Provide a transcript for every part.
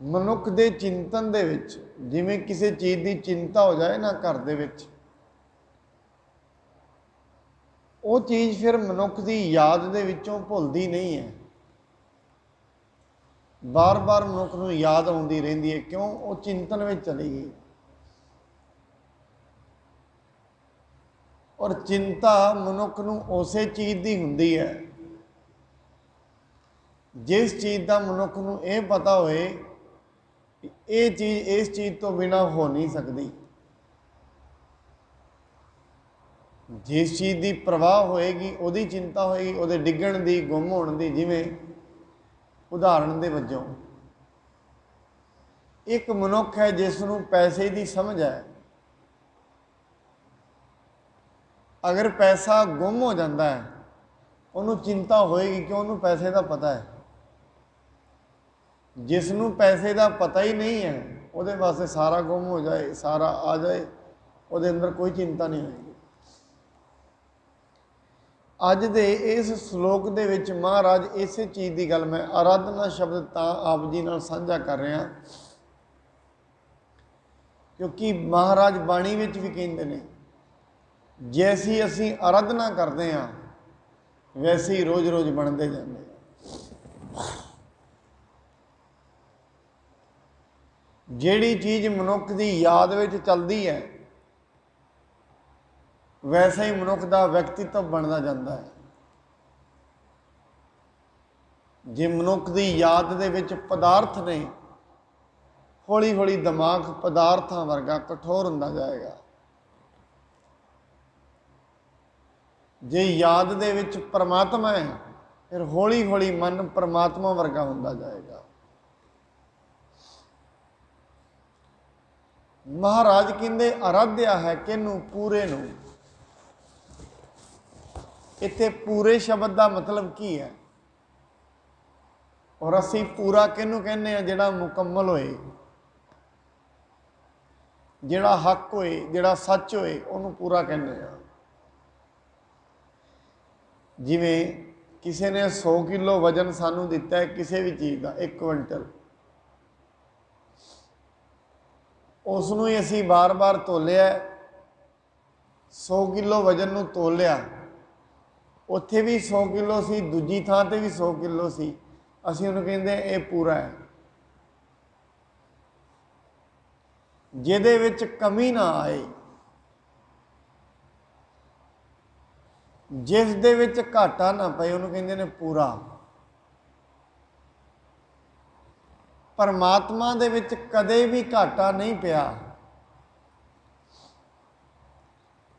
ਮਨੁੱਖ ਦੇ ਚਿੰਤਨ ਦੇ ਵਿੱਚ ਜਿਵੇਂ ਕਿਸੇ ਚੀਜ਼ ਦੀ ਚਿੰਤਾ ਹੋ ਜਾਏ ਨਾ ਘਰ ਦੇ ਵਿੱਚ, ਉਹ ਚੀਜ਼ ਫਿਰ ਮਨੁੱਖ ਦੀ ਯਾਦ ਦੇ ਵਿੱਚੋਂ ਭੁੱਲਦੀ ਨਹੀਂ ਹੈ। ਬਾਰ-ਬਾਰ ਮਨੁੱਖ ਨੂੰ ਯਾਦ ਆਉਂਦੀ ਰਹਿੰਦੀ ਹੈ। ਕਿਉਂ? ਉਹ ਚਿੰਤਨ ਵਿੱਚ ਚਲੀ ਗਈ। ਔਰ ਚਿੰਤਾ ਮਨੁੱਖ ਨੂੰ ਉਸੇ ਚੀਜ਼ ਦੀ ਹੁੰਦੀ ਹੈ ਜਿਸ ਚੀਜ਼ ਦਾ ਮਨੁੱਖ ਨੂੰ ਇਹ ਪਤਾ ਹੋਏ ਕਿ ਇਹ ਚੀਜ਼ ਇਸ ਚੀਜ਼ ਤੋਂ ਬਿਨਾਂ ਹੋ ਨਹੀਂ ਸਕਦੀ। ਜਿਸ ਚੀਜ਼ ਦੀ ਪਰਵਾਹ ਹੋਏਗੀ ਉਹਦੀ ਚਿੰਤਾ ਹੋਏਗੀ, ਉਹਦੇ ਡਿੱਗਣ ਦੀ, ਗੁੰਮ ਹੋਣ ਦੀ। ਜਿਵੇਂ ਉਦਾਹਰਣ ਦੇ ਵਜੋਂ ਇੱਕ ਮਨੁੱਖ ਹੈ ਜਿਸ ਨੂੰ ਪੈਸੇ ਦੀ ਸਮਝ ਹੈ। ਅਗਰ ਪੈਸਾ ਗੁੰਮ ਹੋ ਜਾਂਦਾ ਹੈ ਉਹਨੂੰ ਚਿੰਤਾ ਹੋਏਗੀ ਕਿ ਉਹਨੂੰ ਪੈਸੇ ਦਾ ਪਤਾ ਹੈ। ਜਿਸ ਨੂੰ ਪੈਸੇ ਦਾ ਪਤਾ ਹੀ ਨਹੀਂ ਹੈ ਉਹਦੇ ਵਾਸਤੇ ਸਾਰਾ ਗੁੰਮ ਹੋ ਜਾਏ, ਸਾਰਾ ਆ ਜਾਏ, ਉਹਦੇ ਅੰਦਰ ਕੋਈ ਚਿੰਤਾ ਨਹੀਂ ਹੋਏਗੀ। ਅੱਜ ਦੇ ਇਸ ਸ਼ਲੋਕ ਦੇ ਵਿੱਚ ਮਹਾਰਾਜ ਇਸੇ ਚੀਜ਼ ਦੀ ਗੱਲ, ਮੈਂ ਆਰਾਧਨਾ ਸ਼ਬਦ ਤਾਂ ਆਪ ਜੀ ਨਾਲ ਸਾਂਝਾ ਕਰ ਰਿਹਾ ਕਿਉਂਕਿ ਮਹਾਰਾਜ ਬਾਣੀ ਵਿੱਚ ਵੀ ਕਹਿੰਦੇ ਨੇ, ਜੈਸੀ ਅਸੀਂ ਆਰਾਧਨਾ ਕਰਦੇ ਹਾਂ ਵੈਸੇ ਹੀ ਰੋਜ਼ ਰੋਜ਼ ਬਣਦੇ ਜਾਂਦੇ ਆ। ਜਿਹੜੀ ਚੀਜ਼ ਮਨੁੱਖ ਦੀ ਯਾਦ ਵਿੱਚ ਚੱਲਦੀ ਹੈ ਵੈਸਾ ਹੀ ਮਨੁੱਖ ਦਾ ਵਿਅਕਤੀਤਵ ਬਣਦਾ ਜਾਂਦਾ ਹੈ। ਜੇ ਮਨੁੱਖ ਦੀ ਯਾਦ ਦੇ ਵਿੱਚ ਪਦਾਰਥ ਨੇ, ਹੌਲੀ ਹੌਲੀ ਦਿਮਾਗ ਪਦਾਰਥਾਂ ਵਰਗਾ ਕਠੋਰ ਹੁੰਦਾ ਜਾਏਗਾ। ਜੇ ਯਾਦ ਦੇ ਵਿੱਚ ਪਰਮਾਤਮਾ ਹੈ ਫਿਰ ਹੌਲੀ ਹੌਲੀ ਮਨ ਪਰਮਾਤਮਾ ਵਰਗਾ ਹੁੰਦਾ ਜਾਏਗਾ। ਮਹਾਰਾਜ ਕਹਿੰਦੇ ਆਰਾਧਿਆ ਹੈ ਕਿਹਨੂੰ? ਪੂਰੇ ਨੂੰ। ਇੱਥੇ ਪੂਰੇ ਸ਼ਬਦ ਦਾ ਮਤਲਬ ਕੀ ਹੈ? ਔਰ ਅਸੀਂ ਪੂਰਾ ਕਿਹਨੂੰ ਕਹਿੰਦੇ ਹਾਂ? ਜਿਹੜਾ ਮੁਕੰਮਲ ਹੋਏ, ਜਿਹੜਾ ਹੱਕ ਹੋਏ, ਜਿਹੜਾ ਸੱਚ ਹੋਏ, ਉਹਨੂੰ ਪੂਰਾ ਕਹਿੰਦੇ ਆ। ਜਿਵੇਂ ਕਿਸੇ ਨੇ 100 ਕਿਲੋ ਵਜ਼ਨ ਸਾਨੂੰ ਦਿੱਤਾ ਹੈ ਕਿਸੇ ਵੀ ਚੀਜ਼ ਦਾ, 1 ਕੁਇੰਟਲ, ਉਸ ਨੂੰ ਹੀ ਅਸੀਂ ਬਾਰ-ਬਾਰ ਤੋਲਿਆ, 100 ਕਿਲੋ ਵਜ਼ਨ ਨੂੰ ਤੋਲਿਆ, ਉੱਥੇ ਵੀ 100 ਕਿਲੋ ਸੀ, ਦੂਜੀ ਥਾਂ ਤੇ ਵੀ 100 ਕਿਲੋ ਸੀ, ਅਸੀਂ ਉਹਨੂੰ ਕਹਿੰਦੇ ਇਹ ਪੂਰਾ ਹੈ। ਜਿਹਦੇ ਵਿੱਚ ਕਮੀ ਨਾ ਆਏ, ਜਿਸ ਦੇ ਵਿੱਚ ਘਾਟਾ ਨਾ ਪਏ, ਉਹਨੂੰ ਕਹਿੰਦੇ ਨੇ ਪੂਰਾ। ਪਰਮਾਤਮਾ ਦੇ ਵਿੱਚ ਕਦੇ ਵੀ ਘਾਟਾ ਨਹੀਂ ਪਿਆ,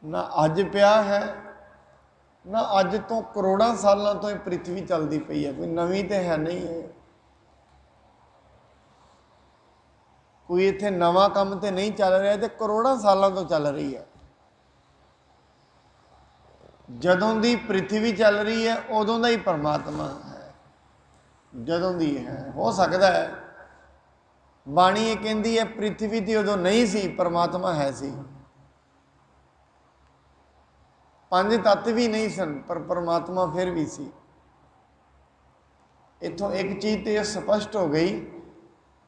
ਨਾ ਅੱਜ ਪਿਆ ਹੈ, ਨਾ ਅੱਜ ਤੋਂ ਕਰੋੜਾਂ ਸਾਲਾਂ ਤੋਂ ਇਹ ਪ੍ਰਿਥਵੀ ਚੱਲਦੀ ਪਈ ਹੈ, ਕੋਈ ਨਵੀਂ ਤੇ ਹੈ ਨਹੀਂ ਹੈ। ਕੋਈ ਇੱਥੇ ਨਵਾਂ ਕੰਮ ਤੇ ਨਹੀਂ ਚੱਲ ਰਿਹਾ, ਤੇ ਕਰੋੜਾਂ ਸਾਲਾਂ ਤੋਂ ਚੱਲ ਰਹੀ ਹੈ। ਜਦੋਂ ਦੀ ਪ੍ਰਿਥਵੀ ਚੱਲ ਰਹੀ ਹੈ ਉਦੋਂ ਦਾ ਹੀ ਪਰਮਾਤਮਾ ਹੈ, ਜਦੋਂ ਦੀ ਹੈ। ਹੋ ਸਕਦਾ ਹੈ ਬਾਣੀ ਇਹ ਕਹਿੰਦੀ ਹੈ ਪ੍ਰਿਥਵੀ ਤੇ ਉਦੋਂ ਨਹੀਂ ਸੀ, ਪਰਮਾਤਮਾ ਹੈ ਸੀ। 5 ਤੱਤ ਵੀ ਨਹੀਂ ਸਨ ਪਰ ਪਰਮਾਤਮਾ ਫਿਰ ਵੀ ਸੀ। ਇੱਥੋਂ ਇੱਕ ਚੀਜ਼ ਤੇ ਸਪਸ਼ਟ ਹੋ ਗਈ,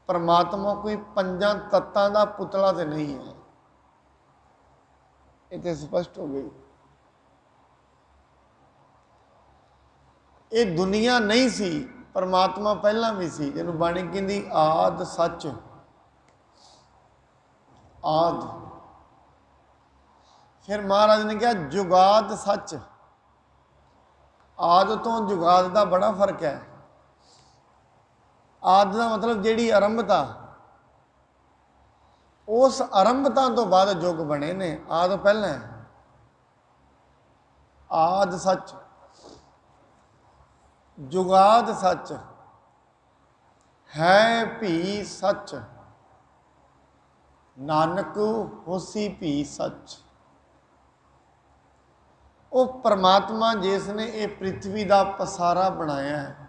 ਪਰਮਾਤਮਾ ਕੋਈ 5 ਤੱਤਾਂ ਦਾ ਪੁਤਲਾ ਤੇ ਨਹੀਂ ਹੈ। ਇਹ ਤੇ ਸਪਸ਼ਟ ਹੋ ਗਈ। ਇਹ ਦੁਨੀਆ ਨਹੀਂ ਸੀ, ਪਰਮਾਤਮਾ ਪਹਿਲਾਂ ਵੀ ਸੀ, ਜਿਹਨੂੰ ਬਾਣੀ ਕਹਿੰਦੀ ਆਦਿ ਸੱਚ। ਆਦਿ। ਫਿਰ ਮਹਾਰਾਜ ਨੇ ਕਿਹਾ ਜੁਗਾਦ ਸੱਚ। ਆਦਿ ਤੋਂ ਜੁਗਾਦ ਦਾ ਬੜਾ ਫਰਕ ਹੈ। ਆਦਿ ਦਾ ਮਤਲਬ ਜਿਹੜੀ ਆਰੰਭਤਾ, ਉਸ ਆਰੰਭਤਾ ਤੋਂ ਬਾਅਦ ਯੁੱਗ ਬਣੇ ਨੇ। ਆਦਿ ਪਹਿਲਾਂ ਹੈ। ਆਦਿ ਸੱਚ, ਜੁਗਾਦ ਸੱਚ, ਹੈ ਭੀ ਸੱਚ, ਨਾਨਕ ਹੋਸੀ ਭੀ ਸੱਚ। ਉਹ ਪਰਮਾਤਮਾ ਜਿਸ ਨੇ ਇਹ ਪ੍ਰਿਥਵੀ ਦਾ ਪਸਾਰਾ ਬਣਾਇਆ ਹੈ,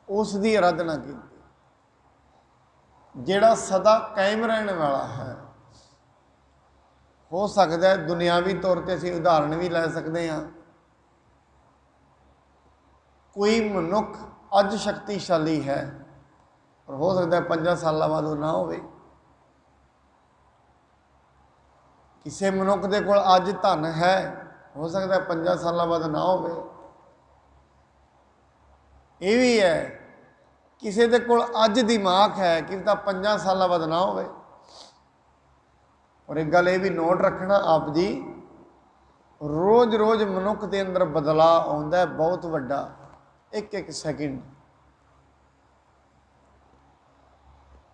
ਉਸ ਦੀ ਆਰਾਧਨਾ ਕੀਤੀ, ਜਿਹੜਾ ਸਦਾ ਕਾਇਮ ਰਹਿਣ ਵਾਲਾ ਹੈ। ਹੋ ਸਕਦਾ ਹੈ ਦੁਨਿਆਵੀ ਤੌਰ ਤੇ ਅਸੀਂ ਉਦਾਹਰਣ ਵੀ ਲੈ ਸਕਦੇ ਹਾਂ। ਕੋਈ ਮਨੁੱਖ ਅੱਜ ਸ਼ਕਤੀਸ਼ਾਲੀ ਹੈ, पर हो सकता है 5 साल बाद वो ना होवे। किसी मनुख दे कोल अज धन है, हो सकता है 5 साल बाद ना होवे। ये भी है, किसी दे कोल अज दिमाग है कि पता 5 साल बाद ना होवे। और एक गल ये भी नोट रखना आप जी, रोज़ रोज़ मनुख के अंदर बदलाव आता है बहुत वड्डा, एक एक सैकेंड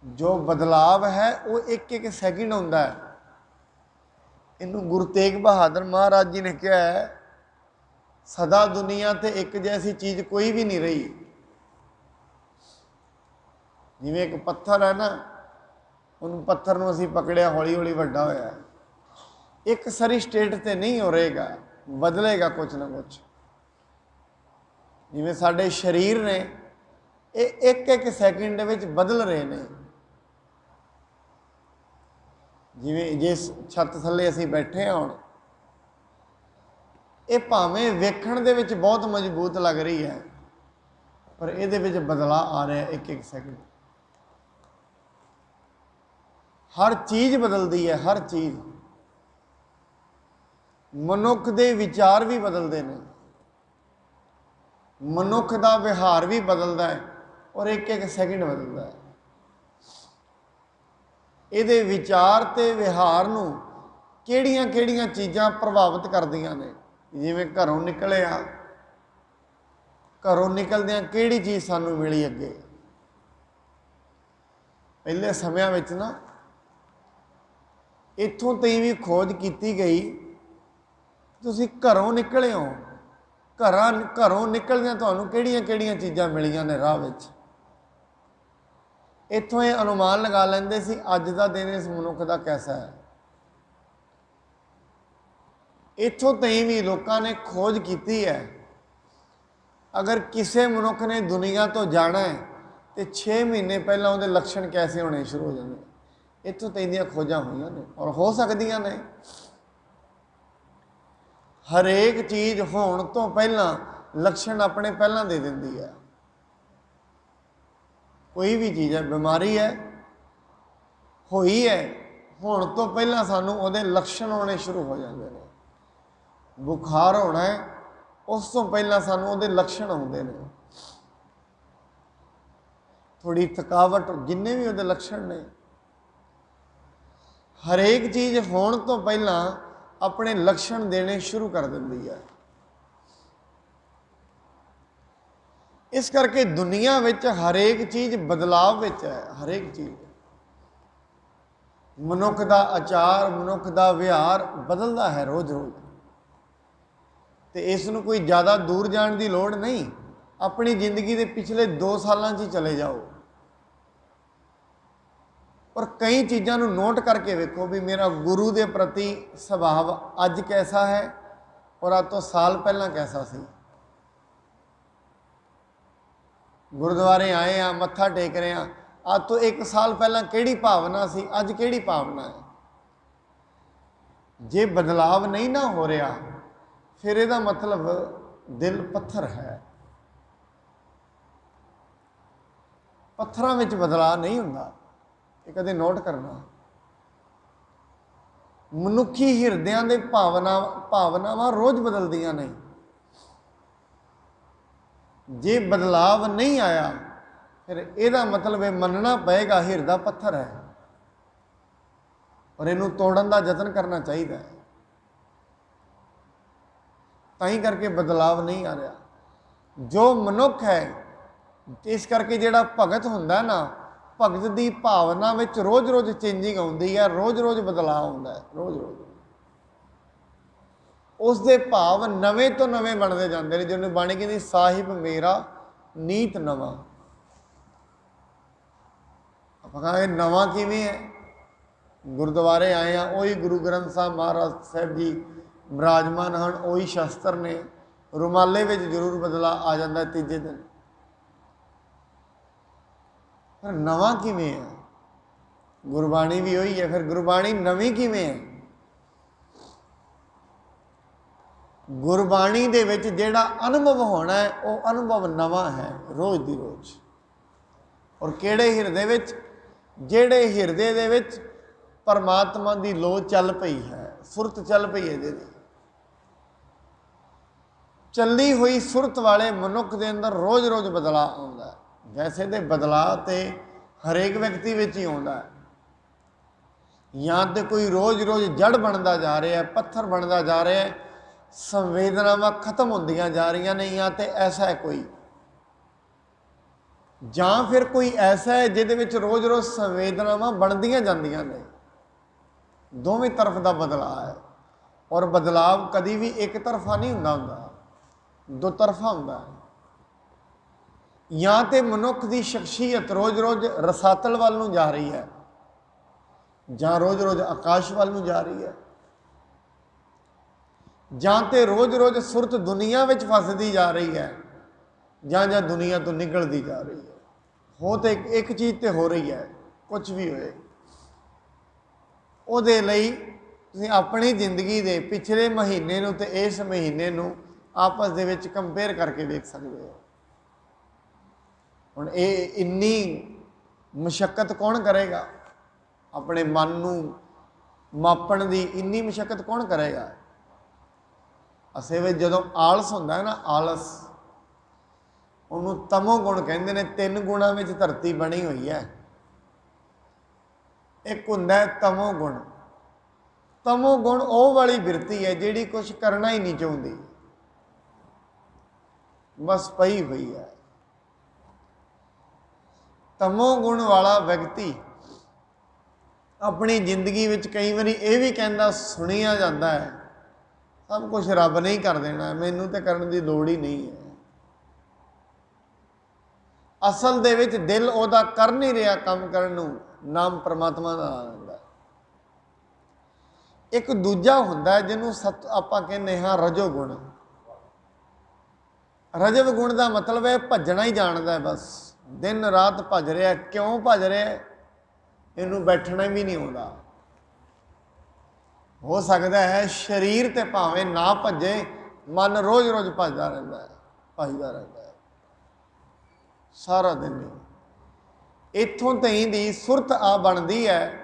जो बदलाव है वो एक एक सैकेंड आता है। इनू गुरु तेग बहादुर महाराज जी ने कहा है, सदा दुनिया ते एक जैसी चीज़ कोई भी नहीं रही। जिवें एक पत्थर है ना, उन पत्थर नूं असीं पकड़िया हौली हौली वड्डा होया, एक सारी स्टेट ते नहीं हो रहेगा, बदलेगा कुछ ना कुछ। जिवें साडे शरीर ने ये एक एक सैकेंड विच बदल रहे हैं। जिवें जिस छत थल्ले असीं बैठे हैं हुण, ये भावें वेखण दे विच बहुत मजबूत लग रही है, पर इहदे विच बदलाव आ रहा है एक एक सैकेंड। हर चीज़ बदलती है, हर चीज़। मनुख दे विचार भी बदलते हैं, मनुख का व्यवहार भी बदलता है, और एक एक सैकेंड बदलता है। ये विचार ते व्यवहार नूं किहड़ियां किहड़ियां चीज़ां प्रभावित करदियां ने। जिवें घरों निकले आ, घरों निकलदियां किहड़ी चीज़ सानूं मिली अगे। पहले समयां विच ना इत्थों तई भी खोज की गई, तुसीं घरों निकले हो, घरों निकलदियां तुहानूं किहड़ियां किहड़ियां चीज़ां मिलियां ने राह विच। इत्थों ये अनुमान लगा लेंदे सी अज दा दिन इस मनुख का कैसा है। इत्थों तई भी लोगों ने खोज की है, अगर किसी मनुख ने दुनिया तो जाना है तो 6 महीने पहला उहदे लक्षण कैसे होने शुरू हो जाते। इत्थों तई दियां खोजां हुई ने और हो सकदियां ने। हरेक चीज़ होने तो पहला लक्षण अपने पहला दे दिंदी है। कोई भी चीज़ है, बीमारी है, हुई है, होने तो पहला सानू उहदे लक्षण होने शुरू हो जाते हैं। बुखार होना है, उस तो पहला सानू उहदे लक्षण आउंदे ने। थोड़ी थकावट, जिन्ने भी उहदे लक्षण ने। हरेक चीज़ होने तो पहला अपने लक्षण देने शुरू कर दिंदी है। इस करके दुनिया विच हरेक चीज़ बदलाव विच है। हरेक चीज़ मनुख का आचार, मनुख का व्यवहार बदलता है रोज़ रोज़। तो इसनूं कोई ज़्यादा दूर जाने की लोड़ नहीं, अपनी जिंदगी के पिछले 2 सालों ही चले जाओ और कई चीज़ों को नोट करके वेखो भी मेरा गुरु के प्रति सुभाव अज कैसा है और आज तो साल पहला कैसा सी। गुरुद्वारे आए हैं, मत्था टेक रहे हैं, आज तो 1 साल पहला किहड़ी भावना सी, अज किहड़ी भावना है। जे बदलाव नहीं ना हो रहा फिर ਇਹਦਾ मतलब दिल पत्थर है। पत्थरों में बदलाव नहीं होंदा, ये कदे नोट करना। मनुखी हिरदियां दे भावनावां रोज़ बदलदियां नहीं। जे बदलाव नहीं आया फिर ਇਹਦਾ मतलब ये मनना पएगा हिरदा पत्थर है और इनू तोड़न का यतन करना चाहिए। ताई करके बदलाव नहीं आ रहा। जो मनुख है, इस करके जिहड़ा भगत हुंदा ना, भगत की भावना में रोज़ रोज़ चेंजिंग आउंदी है, रोज़ रोज़ बदलाव आउंदा है, रोज़ रोज़ उसके भाव नवे तो नवे बनते जाते हैं। जिन्होंने बाणी कहती साहिब मेरा नीत नवा। आप कहेंगे नवा किवें है? गुरुद्वारे आए हैं, वही गुरु ग्रंथ साहब महाराज साहब जी विराजमान हैं, वही शास्त्र ने, रुमाले में जरूर बदला आ जाता है तीजे दिन, पर नवा किवें है? गुरबाणी भी वही है, फिर गुरबाणी नवी किवें है? गुरबाणी दे विच जिहड़ा अनुभव होना है वो अनुभव नवा है रोज़ दी रोज़। ਔਰ ਕਿਹੜੇ ਹਿਰਦੇ ਵਿੱਚ? ਜਿਹੜੇ ਹਿਰਦੇ ਦੇ ਵਿੱਚ ਪਰਮਾਤਮਾ ਦੀ ਲੋ ਚੱਲ ਪਈ ਹੈ, ਸੁਰਤ ਚੱਲ ਪਈ ਹੈ ਜਿਹਦੀ। ਚੱਲੀ ਹੋਈ ਸੁਰਤ ਵਾਲੇ ਮਨੁੱਖ ਦੇ ਅੰਦਰ ਰੋਜ਼ ਰੋਜ਼ ਬਦਲਾਅ ਆਉਂਦਾ। ਵੈਸੇ ਤੇ ਬਦਲਾਅ ਤੇ ਹਰੇਕ ਵਿਅਕਤੀ ਵਿੱਚ ਹੀ ਆਉਂਦਾ ਹੈ। ਜਾਂ ਤੇ ਕੋਈ ਰੋਜ਼ ਰੋਜ਼ ਜੜ ਬਣਦਾ ਜਾ ਰਿਹਾ, ਪੱਥਰ ਬਣਦਾ ਜਾ ਰਿਹਾ, ਸੰਵੇਦਨਾਵਾਂ ਖਤਮ ਹੁੰਦੀਆਂ ਜਾ ਰਹੀਆਂ ਨੇ, ਜਾਂ ਤੇ ਐਸਾ ਹੈ ਕੋਈ, ਜਾਂ ਫਿਰ ਕੋਈ ਐਸਾ ਹੈ ਜਿਹਦੇ ਵਿੱਚ ਰੋਜ਼ ਰੋਜ਼ ਸੰਵੇਦਨਾਵਾਂ ਬਣਦੀਆਂ ਜਾਂਦੀਆਂ ਨੇ। ਦੋਵੇਂ ਤਰਫ ਦਾ ਬਦਲਾਅ ਹੈ। ਔਰ ਬਦਲਾਵ ਕਦੀ ਵੀ ਇੱਕ ਤਰਫਾ ਨਹੀਂ ਹੁੰਦਾ, ਦੋ ਤਰਫਾ ਹੁੰਦਾ ਹੈ। ਜਾਂ ਤੇ ਮਨੁੱਖ ਦੀ ਸ਼ਖਸੀਅਤ ਰੋਜ਼ ਰੋਜ਼ ਰਸਾਤਲ ਵੱਲ ਨੂੰ ਜਾ ਰਹੀ ਹੈ, ਜਾਂ ਰੋਜ਼ ਰੋਜ਼ ਆਕਾਸ਼ ਵੱਲ ਨੂੰ ਜਾ ਰਹੀ ਹੈ, ਜਾਂ ਤੇ ਰੋਜ਼ ਰੋਜ਼ ਸੁਰਤ ਦੁਨੀਆ ਵਿੱਚ ਫਸਦੀ ਜਾ ਰਹੀ ਹੈ, ਜਾਂ ਦੁਨੀਆ ਤੋਂ ਨਿਕਲਦੀ ਜਾ ਰਹੀ ਹੈ। ਹੋ ਤੇ ਇੱਕ ਚੀਜ਼ ਤੇ ਹੋ ਰਹੀ ਹੈ, ਕੁਝ ਵੀ ਹੋਏ। ਉਹਦੇ ਲਈ ਤੁਸੀਂ ਆਪਣੀ ਜ਼ਿੰਦਗੀ ਦੇ ਪਿਛਲੇ ਮਹੀਨੇ ਨੂੰ ਤੇ ਇਸ ਮਹੀਨੇ ਨੂੰ ਆਪਸ ਦੇ ਵਿੱਚ ਕੰਪੇਅਰ ਕਰਕੇ ਦੇਖ ਸਕਦੇ ਹੋ। ਹੁਣ ਇਹ ਇੰਨੀ ਮੁਸ਼ੱਕਤ ਕੌਣ ਕਰੇਗਾ? ਆਪਣੇ ਮਨ ਨੂੰ ਮਾਪਣ ਦੀ ਇੰਨੀ ਮੁਸ਼ੱਕਤ ਕੌਣ ਕਰੇਗਾ? ਅਸਲ ਵਿੱਚ ਜਦੋਂ ਆਲਸ ਹੁੰਦਾ ਹੈ ਨਾ, ਆਲਸ, ਉਹਨੂੰ ਤਮੋ ਗੁਣ ਕਹਿੰਦੇ ਨੇ। 3 ਗੁਣਾਂ ਵਿੱਚ ਧਰਤੀ ਬਣੀ ਹੋਈ ਹੈ। ਇੱਕ ਹੁੰਦਾ ਹੈ ਤਮੋ ਗੁਣ। ਤਮੋ ਗੁਣ ਉਹ ਵਾਲੀ ਬਿਰਤੀ ਹੈ ਜਿਹੜੀ ਕੁਝ ਕਰਨਾ ਹੀ ਨਹੀਂ ਚਾਹੁੰਦੀ, ਬਸ ਪਈ ਹੋਈ ਹੈ। ਤਮੋ ਗੁਣ ਵਾਲਾ ਵਿਅਕਤੀ ਆਪਣੀ ਜ਼ਿੰਦਗੀ ਵਿੱਚ ਕਈ ਵਾਰੀ ਇਹ ਵੀ ਕਹਿੰਦਾ, ਸੁਣਿਆ ਜਾਂਦਾ ਹੈ, ਸਭ ਕੁਝ ਰੱਬ ਨੇ ਹੀ ਕਰ ਦੇਣਾ, ਮੈਨੂੰ ਤੇ ਕਰਨ ਦੀ ਲੋੜ ਹੀ ਨਹੀਂ ਹੈ। ਅਸਲ ਦੇ ਵਿੱਚ ਦਿਲ ਉਹਦਾ ਕਰ ਨਹੀਂ ਰਿਹਾ ਕੰਮ ਕਰਨ ਨੂੰ, ਨਾਮ ਪਰਮਾਤਮਾ ਦਾ ਆ ਜਾਂਦਾ। ਇੱਕ ਦੂਜਾ ਹੁੰਦਾ ਜਿਹਨੂੰ ਆਪਾਂ ਕਹਿੰਦੇ ਹਾਂ ਰਜੋ ਗੁਣ। ਰਜਵ ਗੁਣ ਦਾ ਮਤਲਬ ਹੈ ਭੱਜਣਾ ਹੀ ਜਾਣਦਾ, ਬਸ ਦਿਨ ਰਾਤ ਭੱਜ ਰਿਹਾ। ਕਿਉਂ ਭੱਜ ਰਿਹਾ? ਇਹਨੂੰ ਬੈਠਣਾ ਵੀ ਨਹੀਂ ਆਉਂਦਾ। ਹੋ ਸਕਦਾ ਹੈ ਸਰੀਰ ਤੇ ਭਾਵੇਂ ਨਾ ਭੱਜੇ, ਮਨ ਰੋਜ਼ ਰੋਜ਼ ਭੱਜਦਾ ਰਹਿੰਦਾ ਹੈ, ਭੱਜਦਾ ਰਹਿੰਦਾ ਹੈ ਸਾਰਾ ਦਿਨ। ਇੱਥੋਂ ਤਾਈਂ ਦੀ ਸੁਰਤ ਆ ਬਣਦੀ ਹੈ।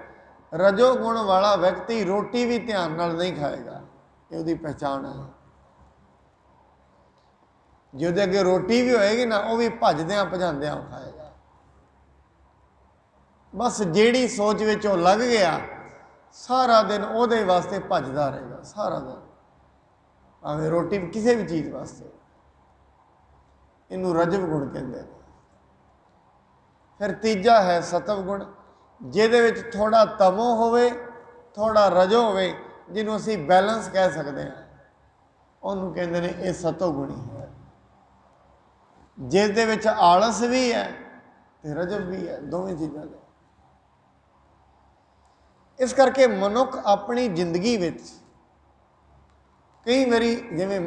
ਰਜੋ ਗੁਣ ਵਾਲਾ ਵਿਅਕਤੀ ਰੋਟੀ ਵੀ ਧਿਆਨ ਨਾਲ ਨਹੀਂ ਖਾਏਗਾ, ਇਹ ਉਹਦੀ ਪਹਿਚਾਣ ਹੈ। ਜੇ ਉਹਦੇ ਅੱਗੇ ਰੋਟੀ ਵੀ ਹੋਏਗੀ ਨਾ, ਉਹ ਵੀ ਭੱਜਦਿਆਂ ਭਜਾਉਂਦਿਆਂ ਖਾਏਗਾ। ਬਸ ਜਿਹੜੀ ਸੋਚ ਵਿੱਚ ਉਹ ਲੱਗ ਗਿਆ, ਸਾਰਾ ਦਿਨ ਉਹਦੇ ਵਾਸਤੇ ਭੱਜਦਾ ਰਹੇਗਾ, ਸਾਰਾ ਦਿਨ, ਭਾਵੇਂ ਰੋਟੀ ਕਿਸੇ ਵੀ ਚੀਜ਼ ਵਾਸਤੇ। ਇਹਨੂੰ ਰਜਵ ਗੁਣ ਕਹਿੰਦੇ ਨੇ। ਫਿਰ ਤੀਜਾ ਹੈ ਸਤਵ ਗੁਣ, ਜਿਹਦੇ ਵਿੱਚ ਥੋੜਾ ਤਮੋ ਹੋਵੇ, ਥੋੜਾ ਰਜੋ ਹੋਵੇ, ਜਿਹਨੂੰ ਅਸੀਂ ਬੈਲੈਂਸ ਕਹਿ ਸਕਦੇ ਹਾਂ, ਉਹਨੂੰ ਕਹਿੰਦੇ ਨੇ ਇਹ ਸਤਵ ਗੁਣੀ ਹੈ। ਜਿਸ ਦੇ ਵਿੱਚ ਆਲਸ ਵੀ ਹੈ ਤੇ ਰਜਬ ਵੀ ਹੈ, ਦੋਵੇਂ ਚੀਜ਼ਾਂ ਨੇ। ਇਸ ਕਰਕੇ ਮਨੁੱਖ ਆਪਣੀ ਜ਼ਿੰਦਗੀ ਵਿੱਚ ਕਈ ਵਾਰੀ ਜਿਵੇਂ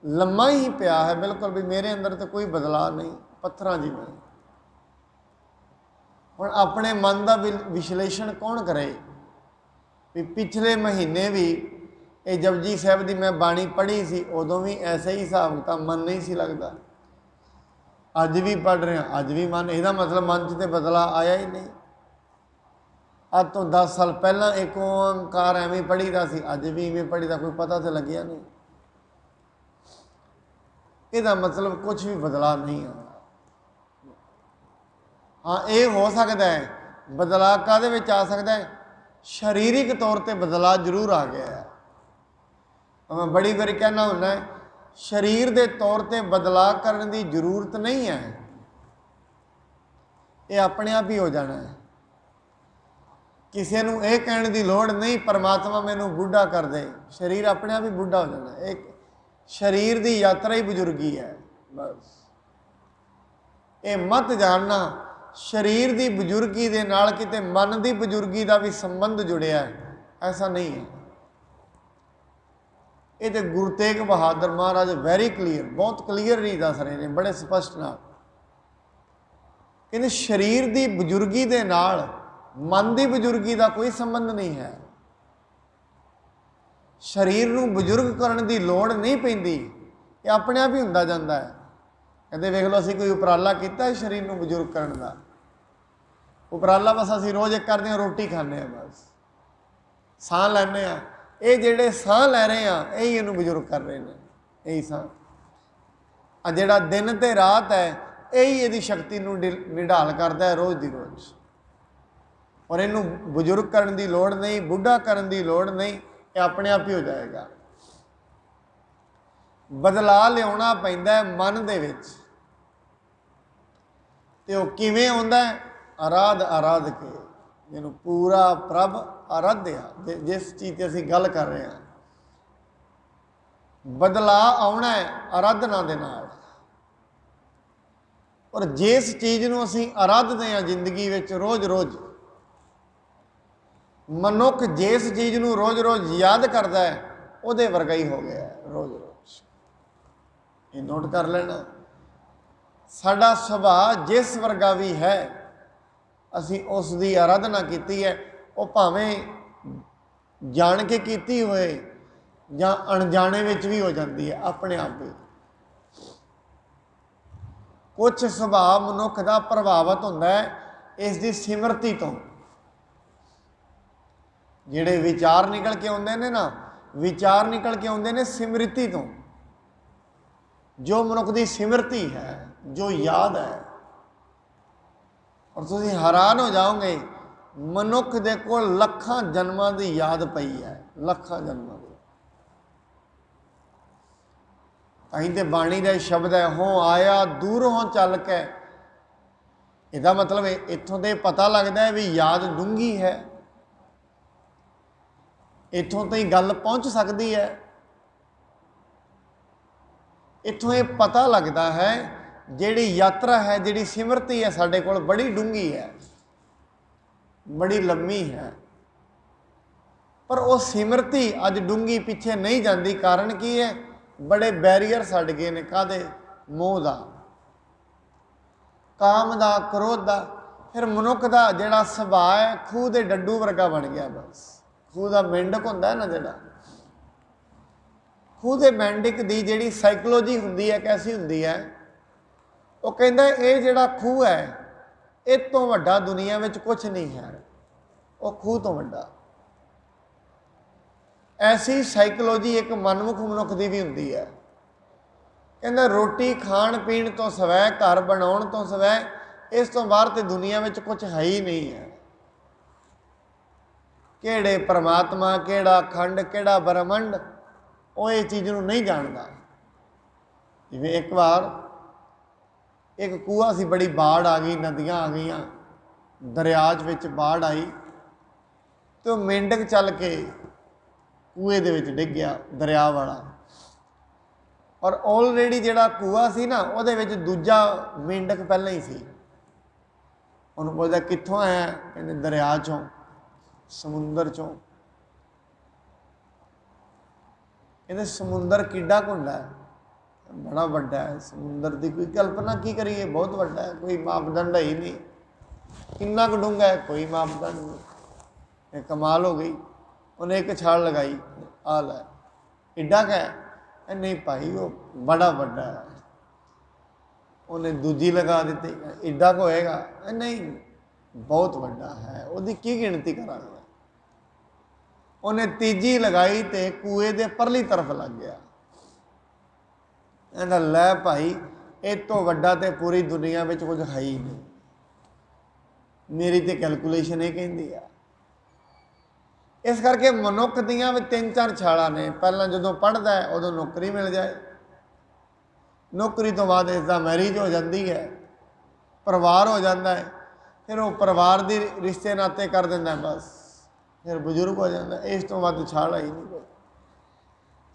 ਲੰਮਾ ਹੀ ਪਿਆ ਹੈ, ਬਿਲਕੁਲ ਵੀ ਮੇਰੇ ਅੰਦਰ ਤਾਂ ਕੋਈ ਬਦਲਾਅ ਨਹੀਂ, ਪੱਥਰਾਂ ਜਿਹਾ। ਹੁਣ ਆਪਣੇ ਮਨ ਦਾ ਵਿਸ਼ਲੇਸ਼ਣ ਕੌਣ ਕਰੇ? ਵੀ ਪਿਛਲੇ ਮਹੀਨੇ ਵੀ ਇਹ ਜਪਜੀ ਸਾਹਿਬ ਦੀ ਮੈਂ ਬਾਣੀ ਪੜ੍ਹੀ ਸੀ, ਉਦੋਂ ਵੀ ਐਸਾ ਹੀ ਹਿਸਾਬ ਕਿਤਾਬ, ਮਨ ਨਹੀਂ ਸੀ ਲੱਗਦਾ। ਅੱਜ ਵੀ ਪੜ੍ਹ ਰਿਹਾ, ਅੱਜ ਵੀ ਮਨ, ਇਹਦਾ ਮਤਲਬ ਮਨ 'ਚ ਤੇ ਬਦਲਾਅ ਆਇਆ ਹੀ ਨਹੀਂ। ਅੱਜ ਤੋਂ 10 ਸਾਲ ਪਹਿਲਾਂ ਇੱਕ ਓਂਕਾਰ ਐਵੇਂ ਪੜ੍ਹੀਦਾ ਸੀ, ਅੱਜ ਵੀ ਇਵੇਂ ਪੜ੍ਹੀਦਾ, ਕੋਈ ਪਤਾ ਤਾਂ ਲੱਗਿਆ ਨਹੀਂ। ਇਹਦਾ ਮਤਲਬ ਕੁਝ ਵੀ ਬਦਲਾਅ ਨਹੀਂ ਆਉਂਦਾ। ਹਾਂ, ਇਹ ਹੋ ਸਕਦਾ ਹੈ ਬਦਲਾਅ ਕਾਹਦੇ ਵਿੱਚ ਆ ਸਕਦਾ ਹੈ? ਸਰੀਰਿਕ ਤੌਰ 'ਤੇ ਬਦਲਾਅ ਜ਼ਰੂਰ ਆ ਗਿਆ ਹੈ। ਮੈਂ ਬੜੀ ਵਾਰੀ ਕਹਿਣਾ ਹੁੰਦਾ, ਸਰੀਰ ਦੇ ਤੌਰ 'ਤੇ ਬਦਲਾਅ ਕਰਨ ਦੀ ਜ਼ਰੂਰਤ ਨਹੀਂ ਹੈ, ਇਹ ਆਪਣੇ ਆਪ ਹੀ ਹੋ ਜਾਣਾ ਹੈ। ਕਿਸੇ ਨੂੰ ਇਹ ਕਹਿਣ ਦੀ ਲੋੜ ਨਹੀਂ ਪਰਮਾਤਮਾ ਮੈਨੂੰ ਬੁੱਢਾ ਕਰ ਦੇ, ਸਰੀਰ ਆਪਣੇ ਆਪ ਹੀ ਬੁੱਢਾ ਹੋ ਜਾਣਾ। ਇੱਕ ਸਰੀਰ ਦੀ ਯਾਤਰਾ ਹੀ ਬਜ਼ੁਰਗੀ ਹੈ, ਬਸ। ਇਹ ਮਤ ਜਾਣਨਾ ਸਰੀਰ ਦੀ ਬਜ਼ੁਰਗੀ ਦੇ ਨਾਲ ਕਿਤੇ ਮਨ ਦੀ ਬਜ਼ੁਰਗੀ ਦਾ ਵੀ ਸੰਬੰਧ ਜੁੜਿਆ ਹੈ, ਐਸਾ ਨਹੀਂ ਹੈ। ਇਹ ਤੇ ਗੁਰੂ ਤੇਗ ਬਹਾਦਰ ਮਹਾਰਾਜ ਵੈਰੀ ਕਲੀਅਰ, ਬਹੁਤ ਕਲੀਅਰਲੀ ਦੱਸ ਰਹੇ ਨੇ, ਬੜੇ ਸਪਸ਼ਟ ਨਾਲ। ਕਹਿੰਦੇ ਸਰੀਰ ਦੀ ਬਜ਼ੁਰਗੀ ਦੇ ਨਾਲ ਮਨ ਦੀ ਬਜ਼ੁਰਗੀ ਦਾ ਕੋਈ ਸੰਬੰਧ ਨਹੀਂ ਹੈ। ਸਰੀਰ ਨੂੰ ਬਜ਼ੁਰਗ ਕਰਨ ਦੀ ਲੋੜ ਨਹੀਂ ਪੈਂਦੀ, ਇਹ ਆਪਣੇ ਆਪ ਹੀ ਹੁੰਦਾ ਜਾਂਦਾ ਹੈ। ਕਹਿੰਦੇ ਵੇਖ ਲਓ, ਅਸੀਂ ਕੋਈ ਉਪਰਾਲਾ ਕੀਤਾ ਸਰੀਰ ਨੂੰ ਬਜ਼ੁਰਗ ਕਰਨ ਦਾ? उपराला बस असीं रोज़ एक करते हैं, रोटी खाने हैं, बस साह लैने आ। ये जेडे साह लै रहे हैं यही इनू बजुर्ग कर रहे हैं, यही साह। आ जेड़ा दिन ते रात है यही यदी शक्ति नू निढाल करता है रोज़ दी रोज़। और इनू बजुर्ग करने की लोड़ नहीं, बुढ़ा करने की लोड़ नहीं, ये अपने आप ही हो जाएगा। बदलाव लियाना पैंदा है मन दे विच, ते वो किवें आउंदा है? आराध आराध के, जिन्हों पूरा प्रभ आराध्या, जिस चीज़ की असीं गल कर रहे हैं। बदलाव आउणा है आराधना दे नाल। और जिस चीज़ नूं असीं आराधदे हैं जिंदगी विच रोज़ रोज़, मनुख जिस चीज़ नूं रोज़ रोज़ याद करता है उहदे वर्गा ही हो गया है रोज़ रोज़। ये नोट कर लेना, साडा सुभाव जिस वर्गा भी है असी उसकी आराधना की है, वो भावें जान के की होए या अणजाने विच भी हो जाती है अपने आप ही। कुछ सुभाव मनुख का प्रभावित होता है इसकी सिमरती तो। जिहड़े विचार निकल के आउंदे ने ना, विचार निकल के आउंदे ने सिमरती तो। जो मनुख की सिमरती है, जो याद है, और तुसीं हैरान हो जाओगे मनुख दे कोल लखां जन्मां की याद पई है, लखां जन्मां की। ताहीं ते बाणी का शब्द है, हो आया दूर हो चल के। इसका मतलब इत्थों तो पता लगता है भी याद डूंगी है, इत्थों तो ही गल पहुँच सकती है। इत्थों ये पता लगता है जिहड़ी यात्रा है, जिहड़ी सिमरती है साडे कोल बड़ी डूंगी है, बड़ी लम्मी है। पर वो सिमरती अज डूंगी पिछे नहीं जाती। कारण की है? बड़े बैरीयर सड़ गए ने। कादे? मोह दा, काम दा, क्रोध दा। फिर मनुख का जिहड़ा सुभाव है खूह के डड्डू वर्गा बन गया। बस खूह का मेंढक होंदा है ना, जिहड़ा खूह के मेंढक की जिहड़ी साइकोलॉजी हुंदी है कैसी हुंदी है, वो कहता है ये जिहड़ा खूह है इस तो वड्डा दुनिया में कुछ नहीं है, वो खूह तो वड्डा। ऐसी साइकोलॉजी एक मनमुख मनुख की भी हुंदी है। कहता रोटी खाण पीण तो सवै, घर बनाउण तो सवै, इस तो बाहर तो दुनिया में कुछ है ही नहीं है। किहड़े परमात्मा, किहड़ा खंड, किहड़ा ब्रह्मंड, वो ये चीज़ नूं नहीं जानता। जिवें एक बार एक कूआ सी, बड़ी बाढ़ आ गई, नदियाँ आ गई, दरियाज विच बाढ़ आई, तो मेंढक चल के कूए दे विच डिग गया, दरिया वाला। और ऑलरेडी जिहड़ा कूआ सी ना, उहदे विच दूजा मेंढक पहले ही सी। उन्होंने पुछदा कित्थों आया? कहंदे दरिया चों, समुंदर चों। कहंदे समुंदर किड्डा कुंडा है? बड़ा वड्डा है। समुंदर की कोई कल्पना की करिए, बहुत वड्डा है, कोई मापदंड है ही नहीं। किन्ना कुछ डूंगा है, कोई मापदंड नहीं। कमाल हो गई। उन्हें एक छाल लगाई, आ लै एडा क्या है? नहीं भाई वो बड़ा वड्डा है। उन्हें दूजी लगा दी, एडा को होएगा? नहीं बहुत वड्डा है, उसकी की गिनती करा। उन्हें तीजी लगाई तो कूए के परली तरफ लग गया। कहता लै भाई इस तो वड्डा तो पूरी दुनिया में कुछ है ही नहीं। मेरी तो कैलकुलेशन ये कहती है। इस करके मनुख दियां भी 3-4 छालां ने। पहला जो पढ़ता है उदों नौकरी मिल जाए, नौकरी तो बाद इसका मैरिज हो जाती है, परिवार हो जाता है, फिर वो परिवार के रिश्ते नाते कर देंदा, बस फिर बजुर्ग हो जाता है। इस तो वध छाल ही नहीं कोई।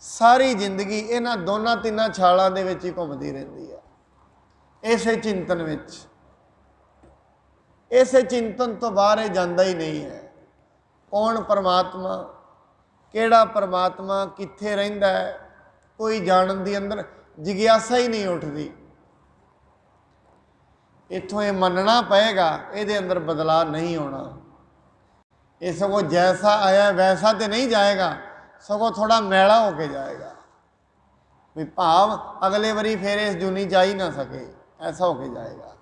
सारी जिंदगी इन्हां दोनों तिन्नां छालों के विच ही घूमती रहती है, इसे चिंतन विच। इसे चिंतन तो बाहर ये जाता ही नहीं है। कौन परमात्मा, केड़ा परमात्मा, कित्थे रहिंदा है, कोई जानन दी अंदर जिग्यासा ही नहीं उठती। इत्थों ये मनना पएगा ये अंदर बदलाव नहीं होना। ये सगों जैसा आया वैसा तो नहीं जाएगा, सगों थोड़ा मैला होके जाएगा। भी भाव अगले बारी फिर इस जूनी जा ही ना सके, ऐसा होके जाएगा।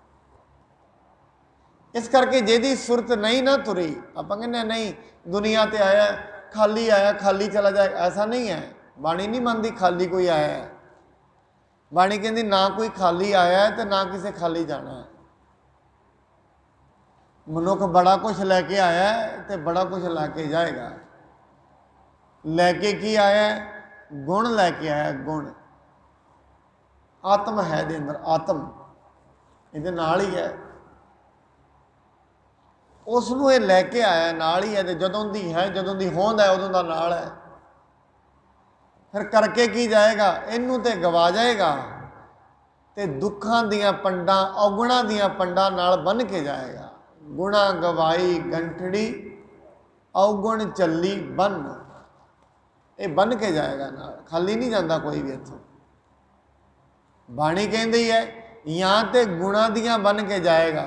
इस करके जिहदी सुरत नहीं ना तुरी, आपां कहने नहीं दुनिया ते आया खाली चला जाए, ऐसा नहीं है। बाणी नहीं मानती खाली कोई आया है। बाणी कहती ना कोई खाली आया है तो ना किसे खाली जाना है। मनुख बड़ा कुछ लैके आया है तो बड़ा कुछ लैके जाएगा। लैके की आया है? गुण लैके आया, गुण। आत्म है दे अंदर, आत्म ये नाल ही है, उसनों ये लैके आया नाल ही है। तो जदों दी है, जदों दी होंद है, उदों दा नाल है। फिर करके की जाएगा? इनू तो गवा जाएगा तो दुखों दियाँ पंडां, अवगुणा दियां पंडां नाल बन के जाएगा। गुणा गवाई गंठड़ी, अवगुण चली बन, ये बन के जाएगा नाल, खाली नहीं जाता कोई भी इत्थों। बाणी कहती है या तो गुणा दियां बन के जाएगा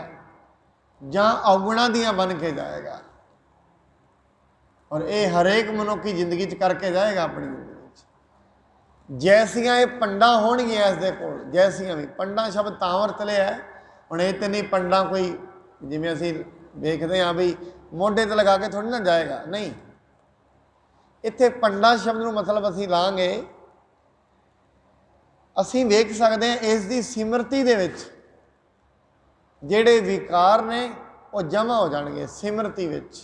या अवगुणा दियां बन के जाएगा। और ये हरेक मनुखी जिंदगी च करके जाएगा अपनी जिंदगी। जैसियां ये पंडां होणगियां इस दे कोल, जैसियां भी पंडां शब्द तां वरतले है। हुण ये तो नहीं पंडां कोई जिवें असीं वेखदे हां भी मोढे ते लगा के थोड़ी ना जाएगा, नहीं। इत्थे पंडां शब्द नूं मतलब असीं लांगे, असीं वेख सकते हैं इस दी सिमरती दे विच जिहड़े विकार ने वो जमा हो जाणगे सिमरती विच,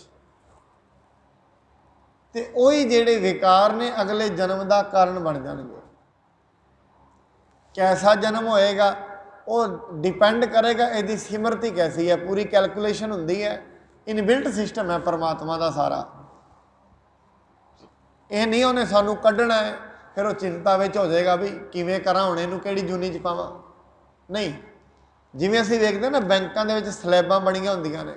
ते ओही जिहड़े विकार ने अगले जन्म का कारण बन जाएंगे। कैसा जन्म होएगा वो डिपेंड करेगा इसकी सिमरती कैसी है। पूरी कैलकुलेशन होंदी है, इनबिल्ट सिस्टम है परमात्मा का सारा। ये नहीं उन्हें सानू कढ़ना है फिर वो चिंता में हो जाएगा भी किवें करा हुण इहनूं किहड़ी जूनी च पावां, नहीं। जिवें असीं वेखदे ना बैंकां दे विच स्लैबां बणीआं हुंदियां ने,